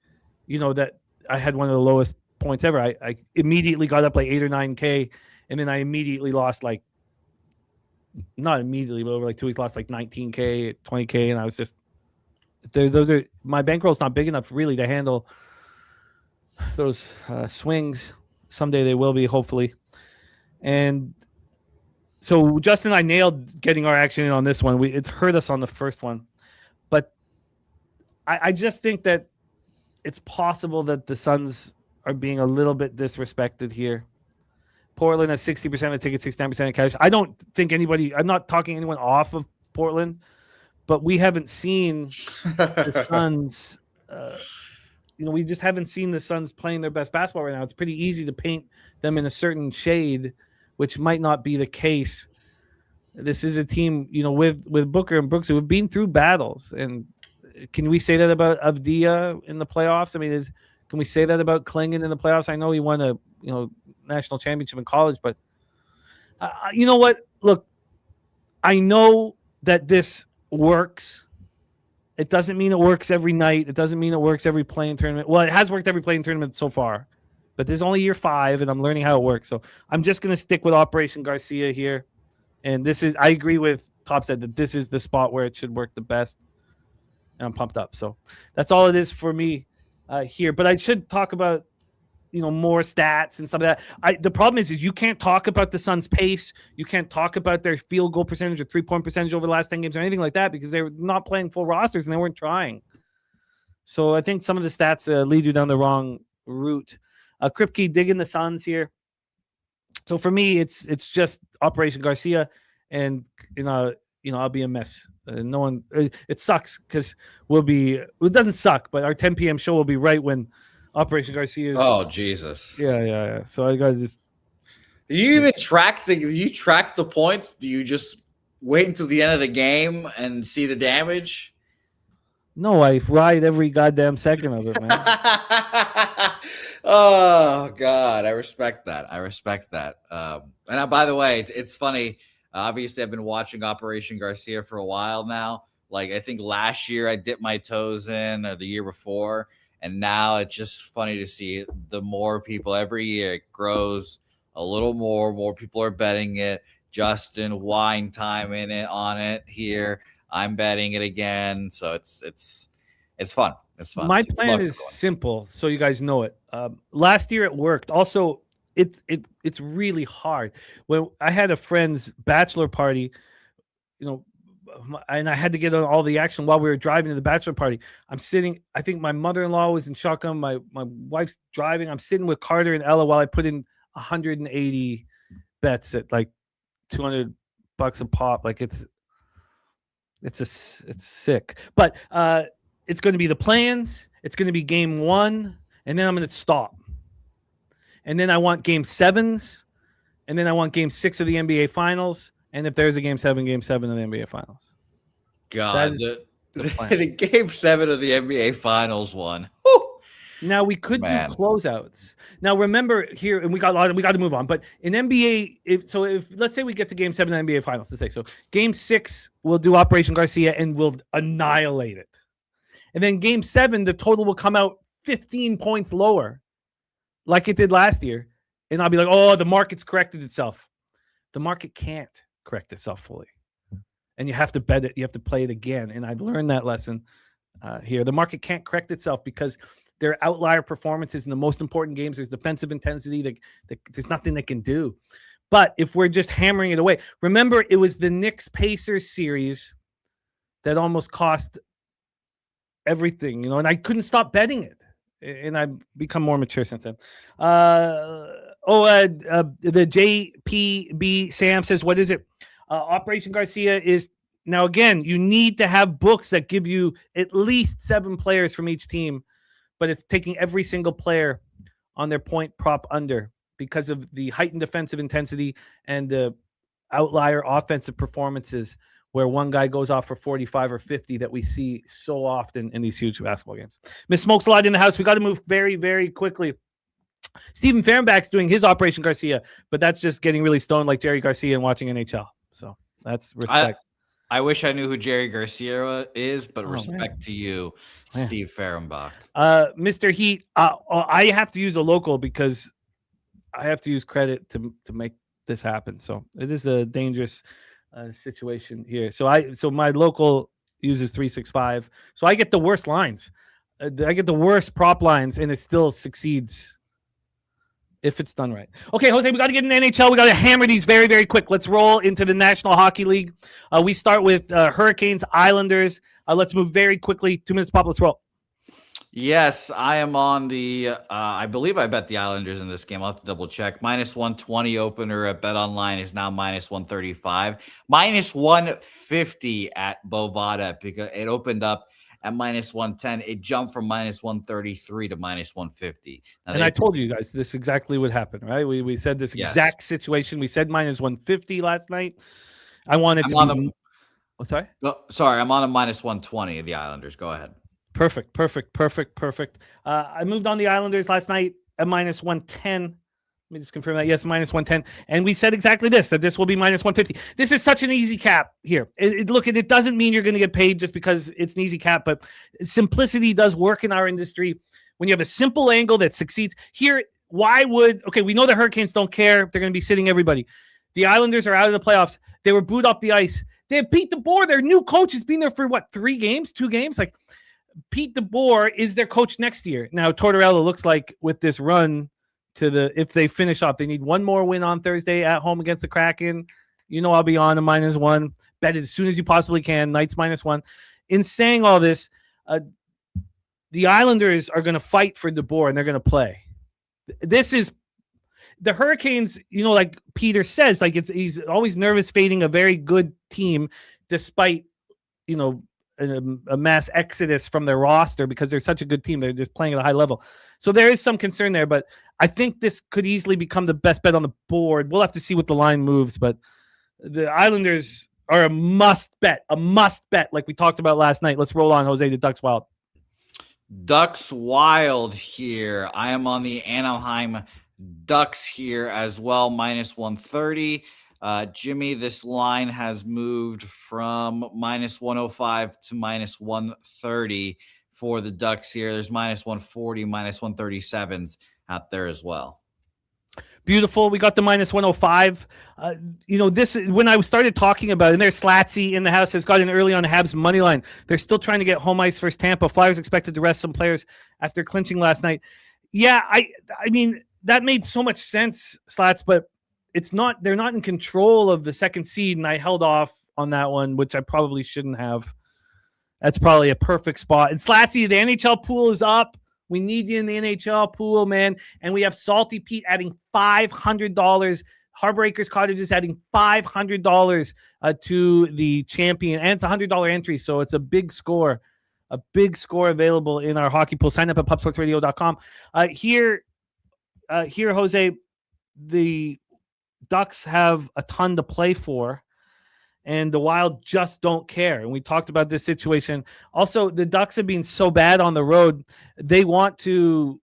Speaker 1: that I had one of the lowest points ever. I immediately got up like 8 or 9K, and then I immediately lost not immediately, but over like 2 weeks, lost like 19K, 20K, and I was just my bankroll's not big enough really to handle those swings. Someday they will be, hopefully. And so Justin and I nailed getting our action in on this one. It hurt us on the first one, but I just think that it's possible that the Suns are being a little bit disrespected here. Portland has 60% of the tickets, 69% of cash. I don't think I'm not talking anyone off of Portland, but we haven't seen the Suns. We just haven't seen the Suns playing their best basketball right now. It's pretty easy to paint them in a certain shade, which might not be the case. This is a team, with Booker and Brooks who have been through battles. And can we say that about Avdia in the playoffs? I mean, can we say that about Klingon in the playoffs? I know he won a national championship in college, but you know what? Look, I know that this works. It doesn't mean it works every night. It doesn't mean it works every play-in tournament. Well, it has worked every play-in tournament so far, but there's only year 5, and I'm learning how it works. So I'm just going to stick with Operation Garcia here. And I agree with Topset that this is the spot where it should work the best. And I'm pumped up. So that's all it is for me here. But I should talk about more stats and some of that. The problem is you can't talk about the Suns' pace. You can't talk about their field goal percentage or 3-point percentage over the last 10 games or anything like that because they're not playing full rosters and they weren't trying. So I think some of the stats lead you down the wrong route. Kripke digging the Suns here. So for me, it's just Operation Garcia, and I'll be a mess. No one. It sucks because it doesn't suck, but our 10 p.m. show will be right when Operation Garcia is.
Speaker 3: Oh Jesus!
Speaker 1: Yeah. So I gotta just.
Speaker 3: Do you even track the points? Do you just wait until the end of the game and see the damage?
Speaker 1: No, I ride every goddamn second of it, man.
Speaker 3: Oh God, I respect that. And by the way, it's funny. Obviously, I've been watching Operation Garcia for a while now. Like I think last year I dipped my toes in, or the year before. And now it's just funny to see the more people every year it grows a little more people are betting it. Justin wine time on it here. I'm betting it again. So it's fun. It's fun.
Speaker 1: My plan is simple, so you guys know it. Last year it worked. Also, it's really hard. When I had a friend's bachelor party, and I had to get on all the action while we were driving to the bachelor party. I'm sitting, I think my mother-in-law was in shotgun. My wife's driving. I'm sitting with Carter and Ella while I put in 180 bets at like $200 a pop. Like it's sick, but it's going to be the plans. It's going to be game 1, and then I'm going to stop. And then I want game 7s, and then I want game 6 of the NBA finals. And if there's a game 7 of the NBA Finals.
Speaker 3: God, the game 7 of the NBA Finals one. Woo!
Speaker 1: Now we could do closeouts. Now remember here, and we got to move on. But in NBA, if let's say we get to game 7 of the NBA Finals, let's say so. Game 6, we'll do Operation Garcia and we'll annihilate it. And then game 7, the total will come out 15 points lower, like it did last year. And I'll be like, oh, the market's corrected itself. The market can't correct itself fully, and you have to bet it. You have to play it again. And I've learned that lesson here. The market can't correct itself because there are outlier performances in the most important games. There's defensive intensity that there's nothing they can do. But if we're just hammering it away, remember it was the Knicks-Pacers series that almost cost everything, and I couldn't stop betting it. And I've become more mature since then. The JPB Sam says, what is it? Operation Garcia is now, again, you need to have books that give you at least 7 players from each team but it's taking every single player on their point prop under because of the heightened defensive intensity and the outlier offensive performances where one guy goes off for 45 or 50 that we see so often in these huge basketball games. Miss Smokes a lot in the house. We got to move very, very quickly. Stephen Fehrenbach's doing his Operation Garcia, but that's just getting really stoned like Jerry Garcia and watching NHL. So that's respect.
Speaker 3: I wish I knew who Jerry Garcia is, but respect to you,
Speaker 1: Man.
Speaker 3: Steve Fehrenbach.
Speaker 1: Mr. Heat, I have to use a local because I have to use credit to make this happen. So it is a dangerous situation here. So my local uses 365. So I get the worst lines. I get the worst prop lines, and it still succeeds if it's done right. Okay, Jose, we got to get in NHL. We got to hammer these very, very quick. Let's roll into the National Hockey League. We start with Hurricanes, Islanders. Let's move very quickly. 2 minutes pop. Let's roll.
Speaker 3: Yes, I am on the, I believe I bet the Islanders in this game. I'll have to double check. Minus 120 opener at BetOnline is now minus 135. Minus 150 at Bovada because it opened up at minus 110. It jumped from minus 133 to minus 150. Now,
Speaker 1: and I told you guys this exactly would happen, right? We said this exact situation. We said minus 150 last night. I wanted to be... Oh, sorry?
Speaker 3: No, sorry, I'm on a minus 120 of the Islanders. Go ahead.
Speaker 1: Perfect. I moved on the Islanders last night at minus 110. Let me just confirm that. Yes, minus 110. And we said exactly this, that this will be minus 150. This is such an easy cap here. Look, it doesn't mean you're going to get paid just because it's an easy cap, but simplicity does work in our industry. When you have a simple angle that succeeds here, we know the Hurricanes don't care. They're going to be sitting everybody. The Islanders are out of the playoffs. They were booed off the ice. They have Pete DeBoer. Their new coach has been there for 2 games? Like, Pete DeBoer is their coach next year. Now, Tortorella looks like with this run if they finish off, they need one more win on Thursday at home against the Kraken. I'll be on a minus 1. Bet it as soon as you possibly can. Knights minus 1. In saying all this, the Islanders are going to fight for DeBoer and they're going to play. This is the Hurricanes, like Peter says, like he's always nervous fading a very good team despite, a mass exodus from their roster because they're such a good team. They're just playing at a high level. So there is some concern there, but I think this could easily become the best bet on the board. We'll have to see what the line moves, but the Islanders are a must bet like we talked about last night. Let's roll on, Jose, the Ducks Wild.
Speaker 3: Ducks Wild here. I am on the Anaheim Ducks here as well, minus 130. Jimmy, this line has moved from minus 105 to minus 130 for the Ducks here. There's minus 140, minus 137s out there as well.
Speaker 1: Beautiful. We got the minus 105. This when I started talking about it, and there's Slatsy in the house has got in early on the Habs money line. They're still trying to get home ice versus Tampa. Flyers expected to rest some players after clinching last night. Yeah, I mean, that made so much sense, Slats, but they're not in control of the second seed, and I held off on that one, which I probably shouldn't have. That's probably a perfect spot. And Slatsy, the NHL pool is up. We need you in the NHL pool, man. And we have Salty Pete adding $500. Harboracres Cottages adding $500 to the champion. And it's a $100 entry, so it's a big score. A big score available in our hockey pool. Sign up at pubsportsradio.com. Here, Jose, the Ducks have a ton to play for, and the Wild just don't care. And we talked about this situation. Also, the Ducks have been so bad on the road. They want to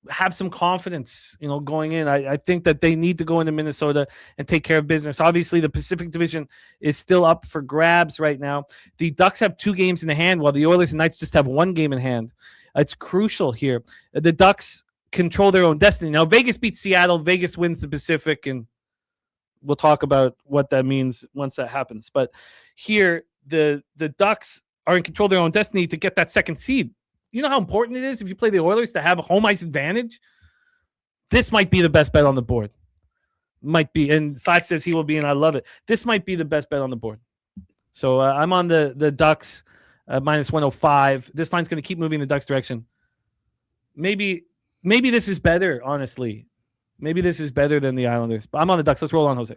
Speaker 1: have some confidence, going in. I think that they need to go into Minnesota and take care of business. Obviously, the Pacific Division is still up for grabs right now. The Ducks have 2 games in the hand, while the Oilers and Knights just have 1 game in hand. It's crucial here. The Ducks control their own destiny. Now, Vegas beats Seattle. Vegas wins the Pacific, and we'll talk about what that means once that happens. But here, the Ducks are in control of their own destiny to get that second seed. You know how important it is if you play the Oilers to have a home ice advantage? This might be the best bet on the board. Might be. And Slats says he will be, and I love it. This might be the best bet on the board. So I'm on the Ducks minus 105. This line's going to keep moving in the Ducks direction. Maybe this is better, honestly. Maybe this is better than the Islanders. But I'm on the Ducks. Let's roll on, Jose.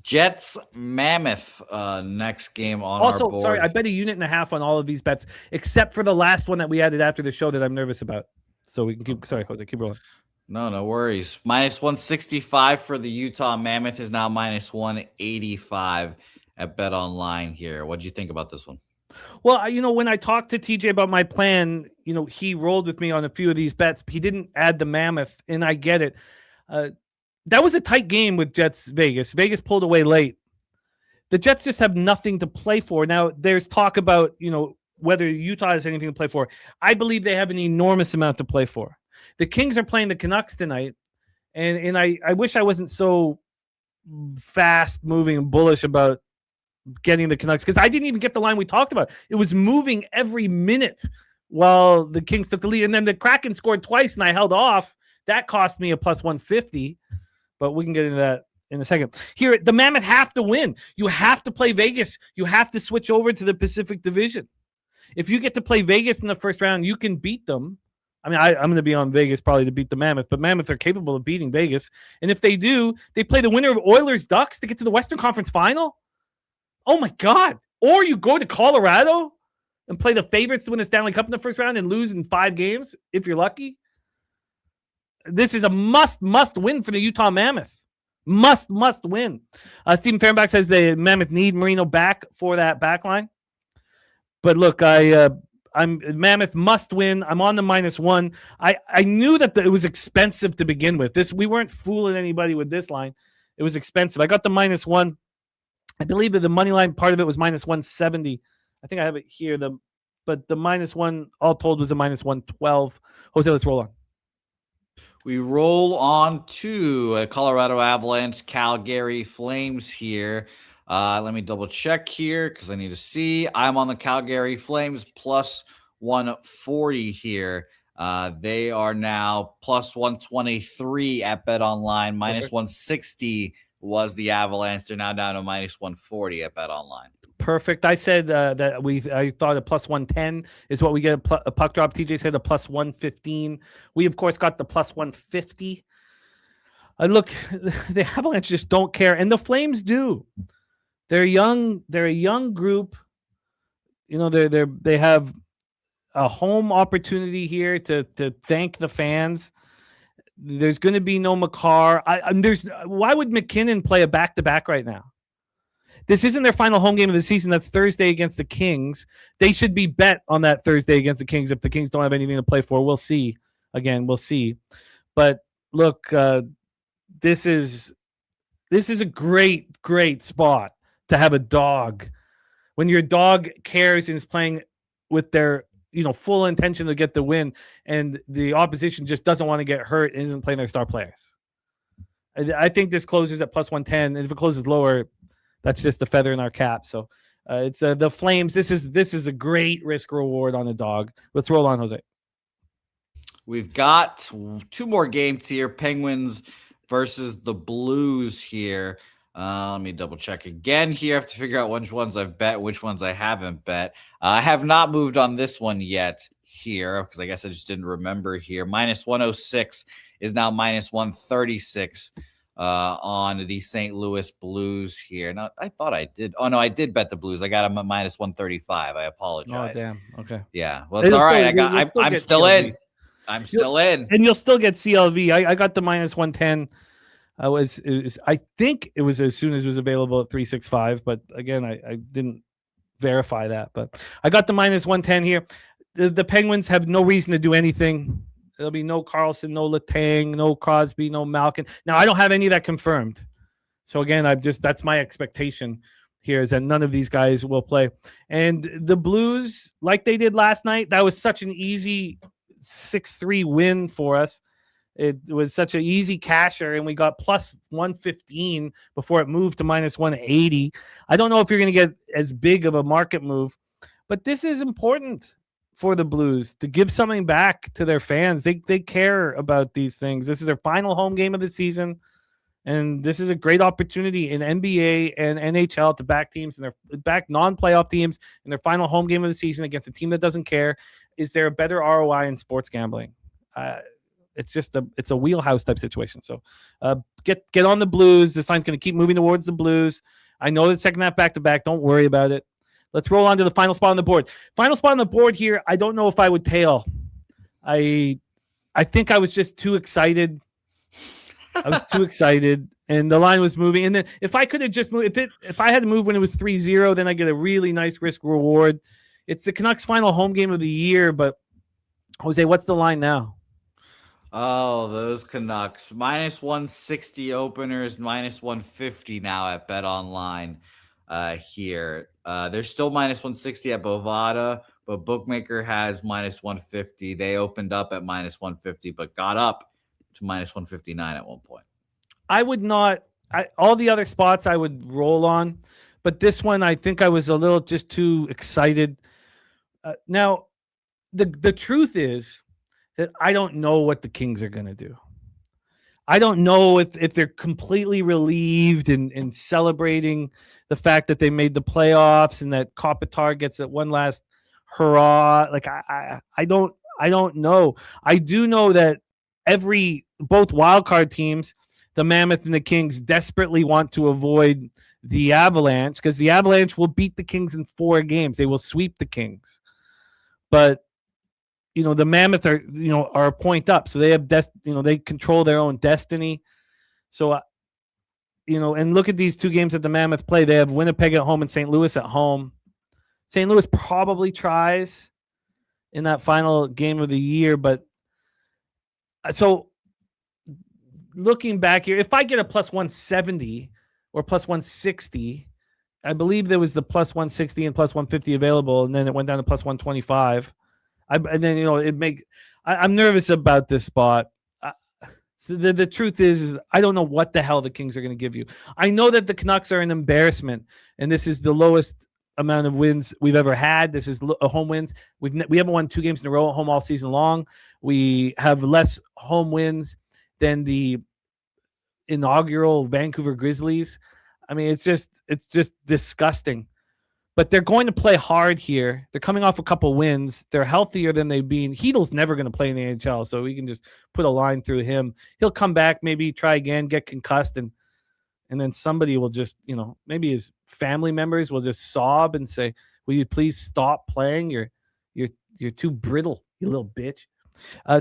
Speaker 3: Jets Mammoth next game on our
Speaker 1: Also,
Speaker 3: board.
Speaker 1: sorry, I bet a unit and a half on all of these bets, except for the last one that we added after the show that I'm nervous about. So we can keep. Sorry, Jose, keep rolling.
Speaker 3: No worries. Minus 165 for the Utah Mammoth is now minus 185 at Bet Online here. What do you think about this one?
Speaker 1: Well, when I talked to TJ about my plan, he rolled with me on a few of these bets. He didn't add the Mammoth, and I get it. That was a tight game with Jets Vegas. Vegas pulled away late. The Jets just have nothing to play for. Now, there's talk about, whether Utah has anything to play for. I believe they have an enormous amount to play for. The Kings are playing the Canucks tonight, and I wish I wasn't so fast moving and bullish about getting the Canucks, because I didn't even get the line we talked about. It was moving every minute while the Kings took the lead, and then the Kraken scored twice, and I held off. That cost me a plus 150, but we can get into that in a second. Here, the Mammoth have to win. You have to play Vegas. You have to switch over to the Pacific Division. If you get to play Vegas in the first round, you can beat them. I mean, I'm going to be on Vegas probably to beat the Mammoth, but Mammoth are capable of beating Vegas. And if they do, they play the winner of Oilers Ducks to get to the Western Conference Final. Oh my God. Or you go to Colorado and play the favorites to win the Stanley Cup in the first round and lose in 5 games if you're lucky. This is a must win for the Utah Mammoth. Must win. Stephen Fehrenbach says the Mammoth need Marino back for that back line. But look, I'm Mammoth must win. I'm on the -1. I knew that it was expensive to begin with. We weren't fooling anybody with this line. It was expensive. I got the -1. I believe that the money line part of it was -170. I think I have it here. But the -1 all told was a -112. Jose, let's roll on.
Speaker 3: We roll on to Colorado Avalanche, Calgary Flames here. Let me double check here because I need to see. I'm on the Calgary Flames plus 140 here. They are now plus 123 at Bet Online. Minus 160 was the Avalanche. They're now down to minus 140 at Bet Online.
Speaker 1: Perfect. I said that I thought a plus 110 is what we get a puck drop. TJ said a plus 115. We, of course, got the plus 150. Look, the Avalanche just don't care, and the Flames do. They're young. They're a young group. They have a home opportunity here to thank the fans. There's going to be no Makar. Why would McKinnon play a back-to-back right now? This isn't their final home game of the season. That's Thursday against the Kings. They should be bet on that Thursday against the Kings if the Kings don't have anything to play for. We'll see. Again, we'll see. But look, this is a great spot to have a dog. When your dog cares and is playing with their full intention to get the win, and the opposition just doesn't want to get hurt and isn't playing their star players. I think this closes at plus 110, and if it closes lower, that's just a feather in our cap. So it's the Flames. This is a great risk reward on a dog. Let's roll on, Jose.
Speaker 3: We've got 2 more games here. Penguins versus the Blues here. Let me double check again here. I have to figure out which ones I've bet, which ones I haven't bet. I have not moved on this one yet here because I guess I just didn't remember here. Minus 106 is now minus 136 on the St. Louis Blues here. Now, I thought I did. Oh, no, I did bet the Blues. I got them at minus 135. I apologize.
Speaker 1: Oh, damn. Okay.
Speaker 3: Yeah. Well, it's all right. I'm still in. I'm still in.
Speaker 1: And you'll still get CLV. I got the minus 110. I think it was as soon as it was available at 365, but again, I didn't verify that. But I got the minus 110 here. The Penguins have no reason to do anything. There'll be no Carlson, no Letang, no Crosby, no Malkin. Now, I don't have any of that confirmed. So again, that's my expectation here is that none of these guys will play. And the Blues, like they did last night, that was such an easy 6-3 win for us. It was such an easy casher, and we got plus 115 before it moved to minus 180. I don't know if you're going to get as big of a market move, but this is important for the Blues to give something back to their fans. They care about these things. This is their final home game of the season, and this is a great opportunity in NBA and NHL to back teams and their back non-playoff teams in their final home game of the season against a team that doesn't care. Is there a better ROI in sports gambling? it's a wheelhouse type situation. So get on the Blues. This line's going to keep moving towards the Blues. I know the second half back to back. Don't worry about it. Let's roll on to the final spot on the board. Final spot on the board here. I don't know if I would tail. I think I was just too excited. I was too excited, and the line was moving. And then if I could have just moved, if I had to move when it was 3-0, then I get a really nice risk reward. It's the Canucks' final home game of the year, but Jose, what's the line now?
Speaker 3: Oh, those Canucks. Minus 160 openers, minus 150 now at Bet Online here. They're still minus 160 at Bovada, but Bookmaker has minus 150. They opened up at minus 150, but got up to minus 159 at one point.
Speaker 1: I would not. All the other spots I would roll on, but this one I think I was a little just too excited. Now, the truth is that I don't know what the Kings are going to do. I don't know if they're completely relieved and celebrating the fact that they made the playoffs and that Kopitar gets that one last hurrah. Like I don't know. I do know that both wildcard teams, the Mammoth and the Kings, desperately want to avoid the Avalanche because the Avalanche will beat the Kings in 4 games. They will sweep the Kings. But the Mammoth are a point up, so they have they control their own destiny. So and look at these 2 games that the Mammoth play. They have Winnipeg at home and St. Louis at home. St. Louis probably tries in that final game of the year, but so looking back here, if I get a plus 170 or plus 160, I believe there was the plus 160 and plus 150 available, and then it went down to plus 125. And then I'm nervous about this spot. So the truth is I don't know what the hell the Kings are going to give you. I know that the Canucks are an embarrassment, and this is the lowest amount of wins we've ever had. This is home wins. We haven't won 2 games in a row at home all season long. We have less home wins than the inaugural Vancouver Grizzlies. I mean, it's just disgusting. But they're going to play hard here. They're coming off a couple wins. They're healthier than they've been. Heedle's never going to play in the NHL, so we can just put a line through him. He'll come back, maybe try again, get concussed, and then somebody will just, maybe his family members will just sob and say, "Will you please stop playing? You're too brittle, you little bitch." I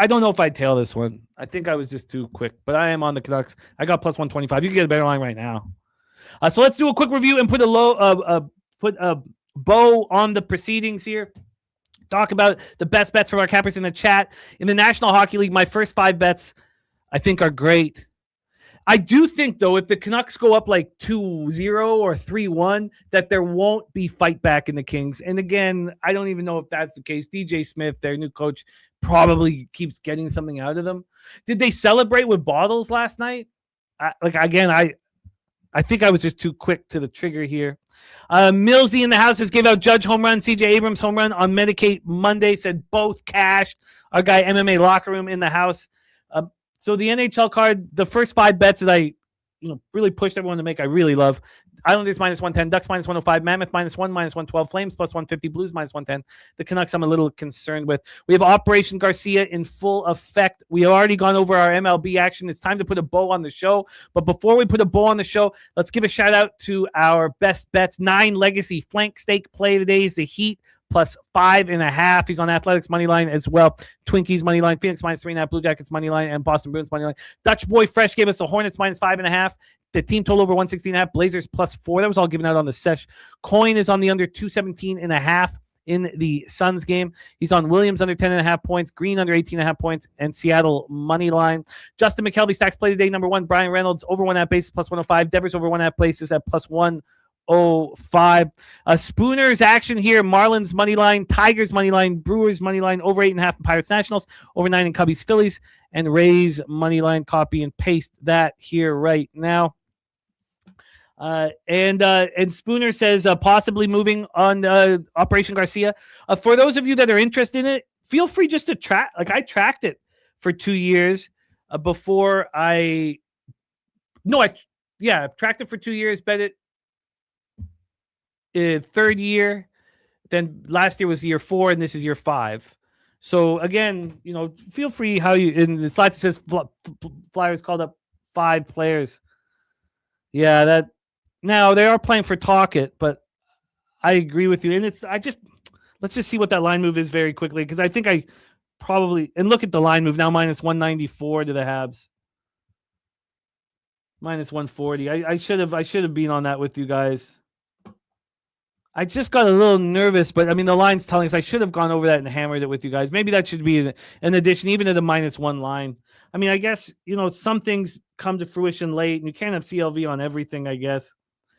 Speaker 1: don't know if I'd tail this one. I think I was just too quick, but I am on the Canucks. I got plus 125. You can get a better line right now. So let's do a quick review and put a bow on the proceedings here. Talk about the best bets from our cappers in the chat. In the National Hockey League, my first 5 bets I think are great. I do think, though, if the Canucks go up like 2-0 or 3-1, that there won't be fight back in the Kings. And again, I don't even know if that's the case. DJ Smith, their new coach, probably keeps getting something out of them. Did they celebrate with bottles last night? I think I was just too quick to the trigger here. Millsy in the house has gave out Judge home run, CJ Abrams home run on Medicate Monday, said both cashed. Our guy MMA Locker Room in the house. So the NHL card, the first 5 bets that I really pushed everyone to make, I really love. Islanders minus 110, Ducks minus 105, Mammoth minus 1, minus 112, Flames plus 150, Blues minus 110. The Canucks I'm a little concerned with. We have Operation Garcia in full effect. We have already gone over our MLB action. It's time to put a bow on the show. But before we put a bow on the show, let's give a shout out to our best bets. 9 legacy flank stake play today is the Heat plus 5.5. He's on Athletics money line as well. Twinkies money line, Phoenix minus 3.5, Blue Jackets money line, and Boston Bruins money line. Dutch Boy Fresh gave us the Hornets minus 5.5. The team total over 116.5. Blazers plus 4. That was all given out on the sesh. Coin is on the under 217.5 in the Suns game. He's on Williams under 10.5 points, Green under 18.5 points, and Seattle money line. Justin McKelvey stacks play today. Number 1, Brian Reynolds over 1.5 bases plus 105. Devers over 1.5 bases at plus 105. Spooner's action here. Marlins money line, Tigers money line, Brewers money line, over 8.5 in Pirates Nationals, over 9 in Cubbies Phillies, and Rays money line. Copy and paste that here right now. And Spooner says possibly moving on Operation Garcia. For those of you that are interested in it, feel free just to track. Like I tracked it for 2 years before I tracked it for 2 years. Bet it 3rd year. Then last year was year 4, and this is year 5. So again, feel free how you in the slides it says Flyers called up 5 players. Yeah, that now they are playing for Talkett, but I agree with you. And let's just see what that line move is very quickly, because I think I probably and look at the line move now minus 194 to the Habs. Minus 140. I should have been on that with you guys. I just got a little nervous, but I mean the line's telling us I should have gone over that and hammered it with you guys. Maybe that should be an addition, even to the -1 line. I mean, I guess some things come to fruition late, and you can't have CLV on everything. I guess.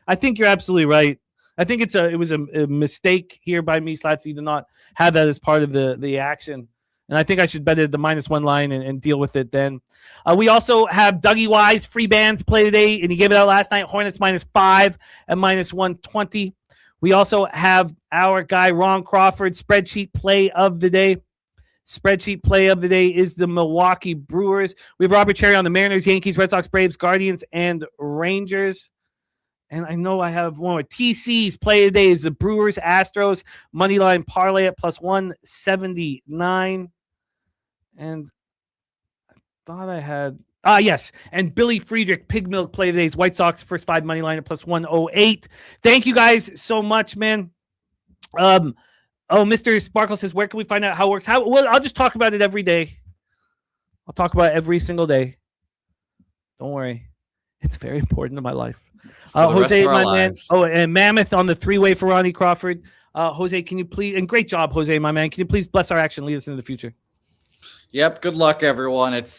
Speaker 1: I think you're absolutely right. I think it was a mistake here by me, Slatsy, to not have that as part of the action. And I think I should bet it the -1 line and deal with it then. We also have Dougie Wise free bands play today, and he gave it out last night. Hornets -5 at -120. We also have our guy Ron Crawford spreadsheet play of the day. Spreadsheet play of the day is the Milwaukee Brewers. We have Robert Cherry on the Mariners, Yankees, Red Sox, Braves, Guardians, and Rangers. And I know I have one more. TC's play today is the Brewers, Astros, moneyline parlay at +179. And I thought I had yes. And Billy Friedrich, Pig Milk play today's White Sox first 5 money line at +108. Thank you guys so much, man. Mr. Sparkle says, where can we find out how it works? Well, I'll just talk about it every day. I'll talk about it every single day. Don't worry. It's very important to my life. Jose, my man. Oh, and Mammoth on the 3-way for Ronnie Crawford. Jose, can you please, and great job, Jose, my man. Can you please bless our action, lead us into the future?
Speaker 3: Yep. Good luck, everyone. It's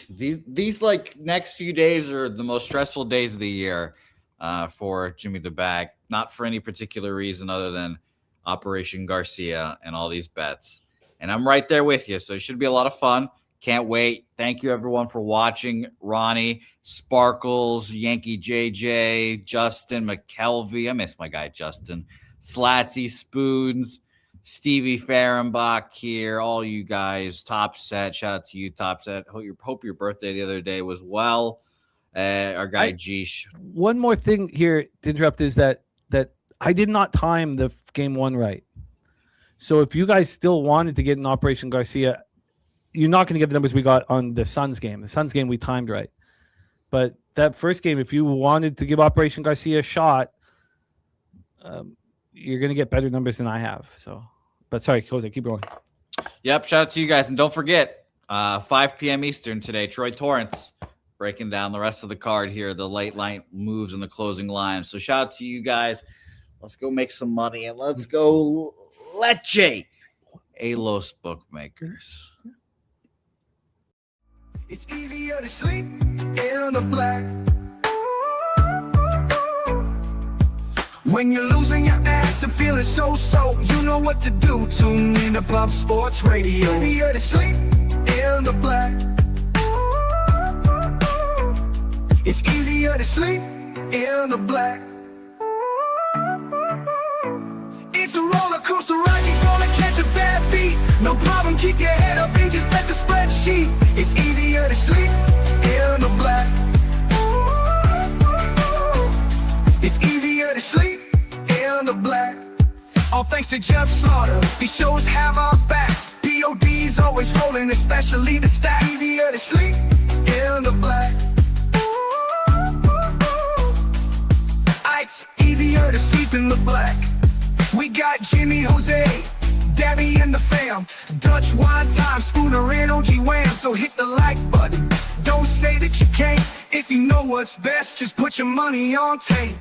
Speaker 3: these like next few days are the most stressful days of the year for Jimmy the Bag. Not for any particular reason other than Operation Garcia and all these bets. And I'm right there with you. So it should be a lot of fun. Can't wait. Thank you, everyone, for watching. Ronnie, Sparkles, Yankee JJ, Justin, McKelvey. I miss my guy, Justin. Slatsy, Spoons, Stevie Fahrenbach here. All you guys. Top Set. Shout out to you, Top Set. Hope your birthday the other day was well. Our guy, Geesh.
Speaker 1: One more thing here to interrupt is that I did not time the game 1 right. So if you guys still wanted to get an Operation Garcia, you're not going to get the numbers we got on the Suns game. The Suns game we timed right. But that first game, if you wanted to give Operation Garcia a shot, you're going to get better numbers than I have. So, but sorry, Jose, keep going.
Speaker 3: Yep, shout out to you guys. And don't forget, 5 p.m. Eastern today, Troy Torrance breaking down the rest of the card here, the late line moves and the closing lines. So shout out to you guys. Let's go make some money and let's go Leche a Los Bookmakers.
Speaker 4: It's easier to sleep in the black when you're losing your ass and feeling so. You know what to do. Tune in to Pub Sports Radio. Easier to sleep in the black. It's easier to sleep in the black. It's a roller coaster ride, you're gonna catch a bad beat. No problem, keep your head up and just bet the spreadsheet. It's easier to sleep in the black. It's easier to sleep in the black. All thanks to Jeff Slaughter, these shows have our backs. POD's always rolling, especially the stats. Easier to sleep in the black. It's easier to sleep in the black. We got Jimmy, Jose, Dabby, and the fam. Dutch wine time, Spooner, and OG Wham. So hit the like button. Don't say that you can't. If you know what's best, just put your money on tape.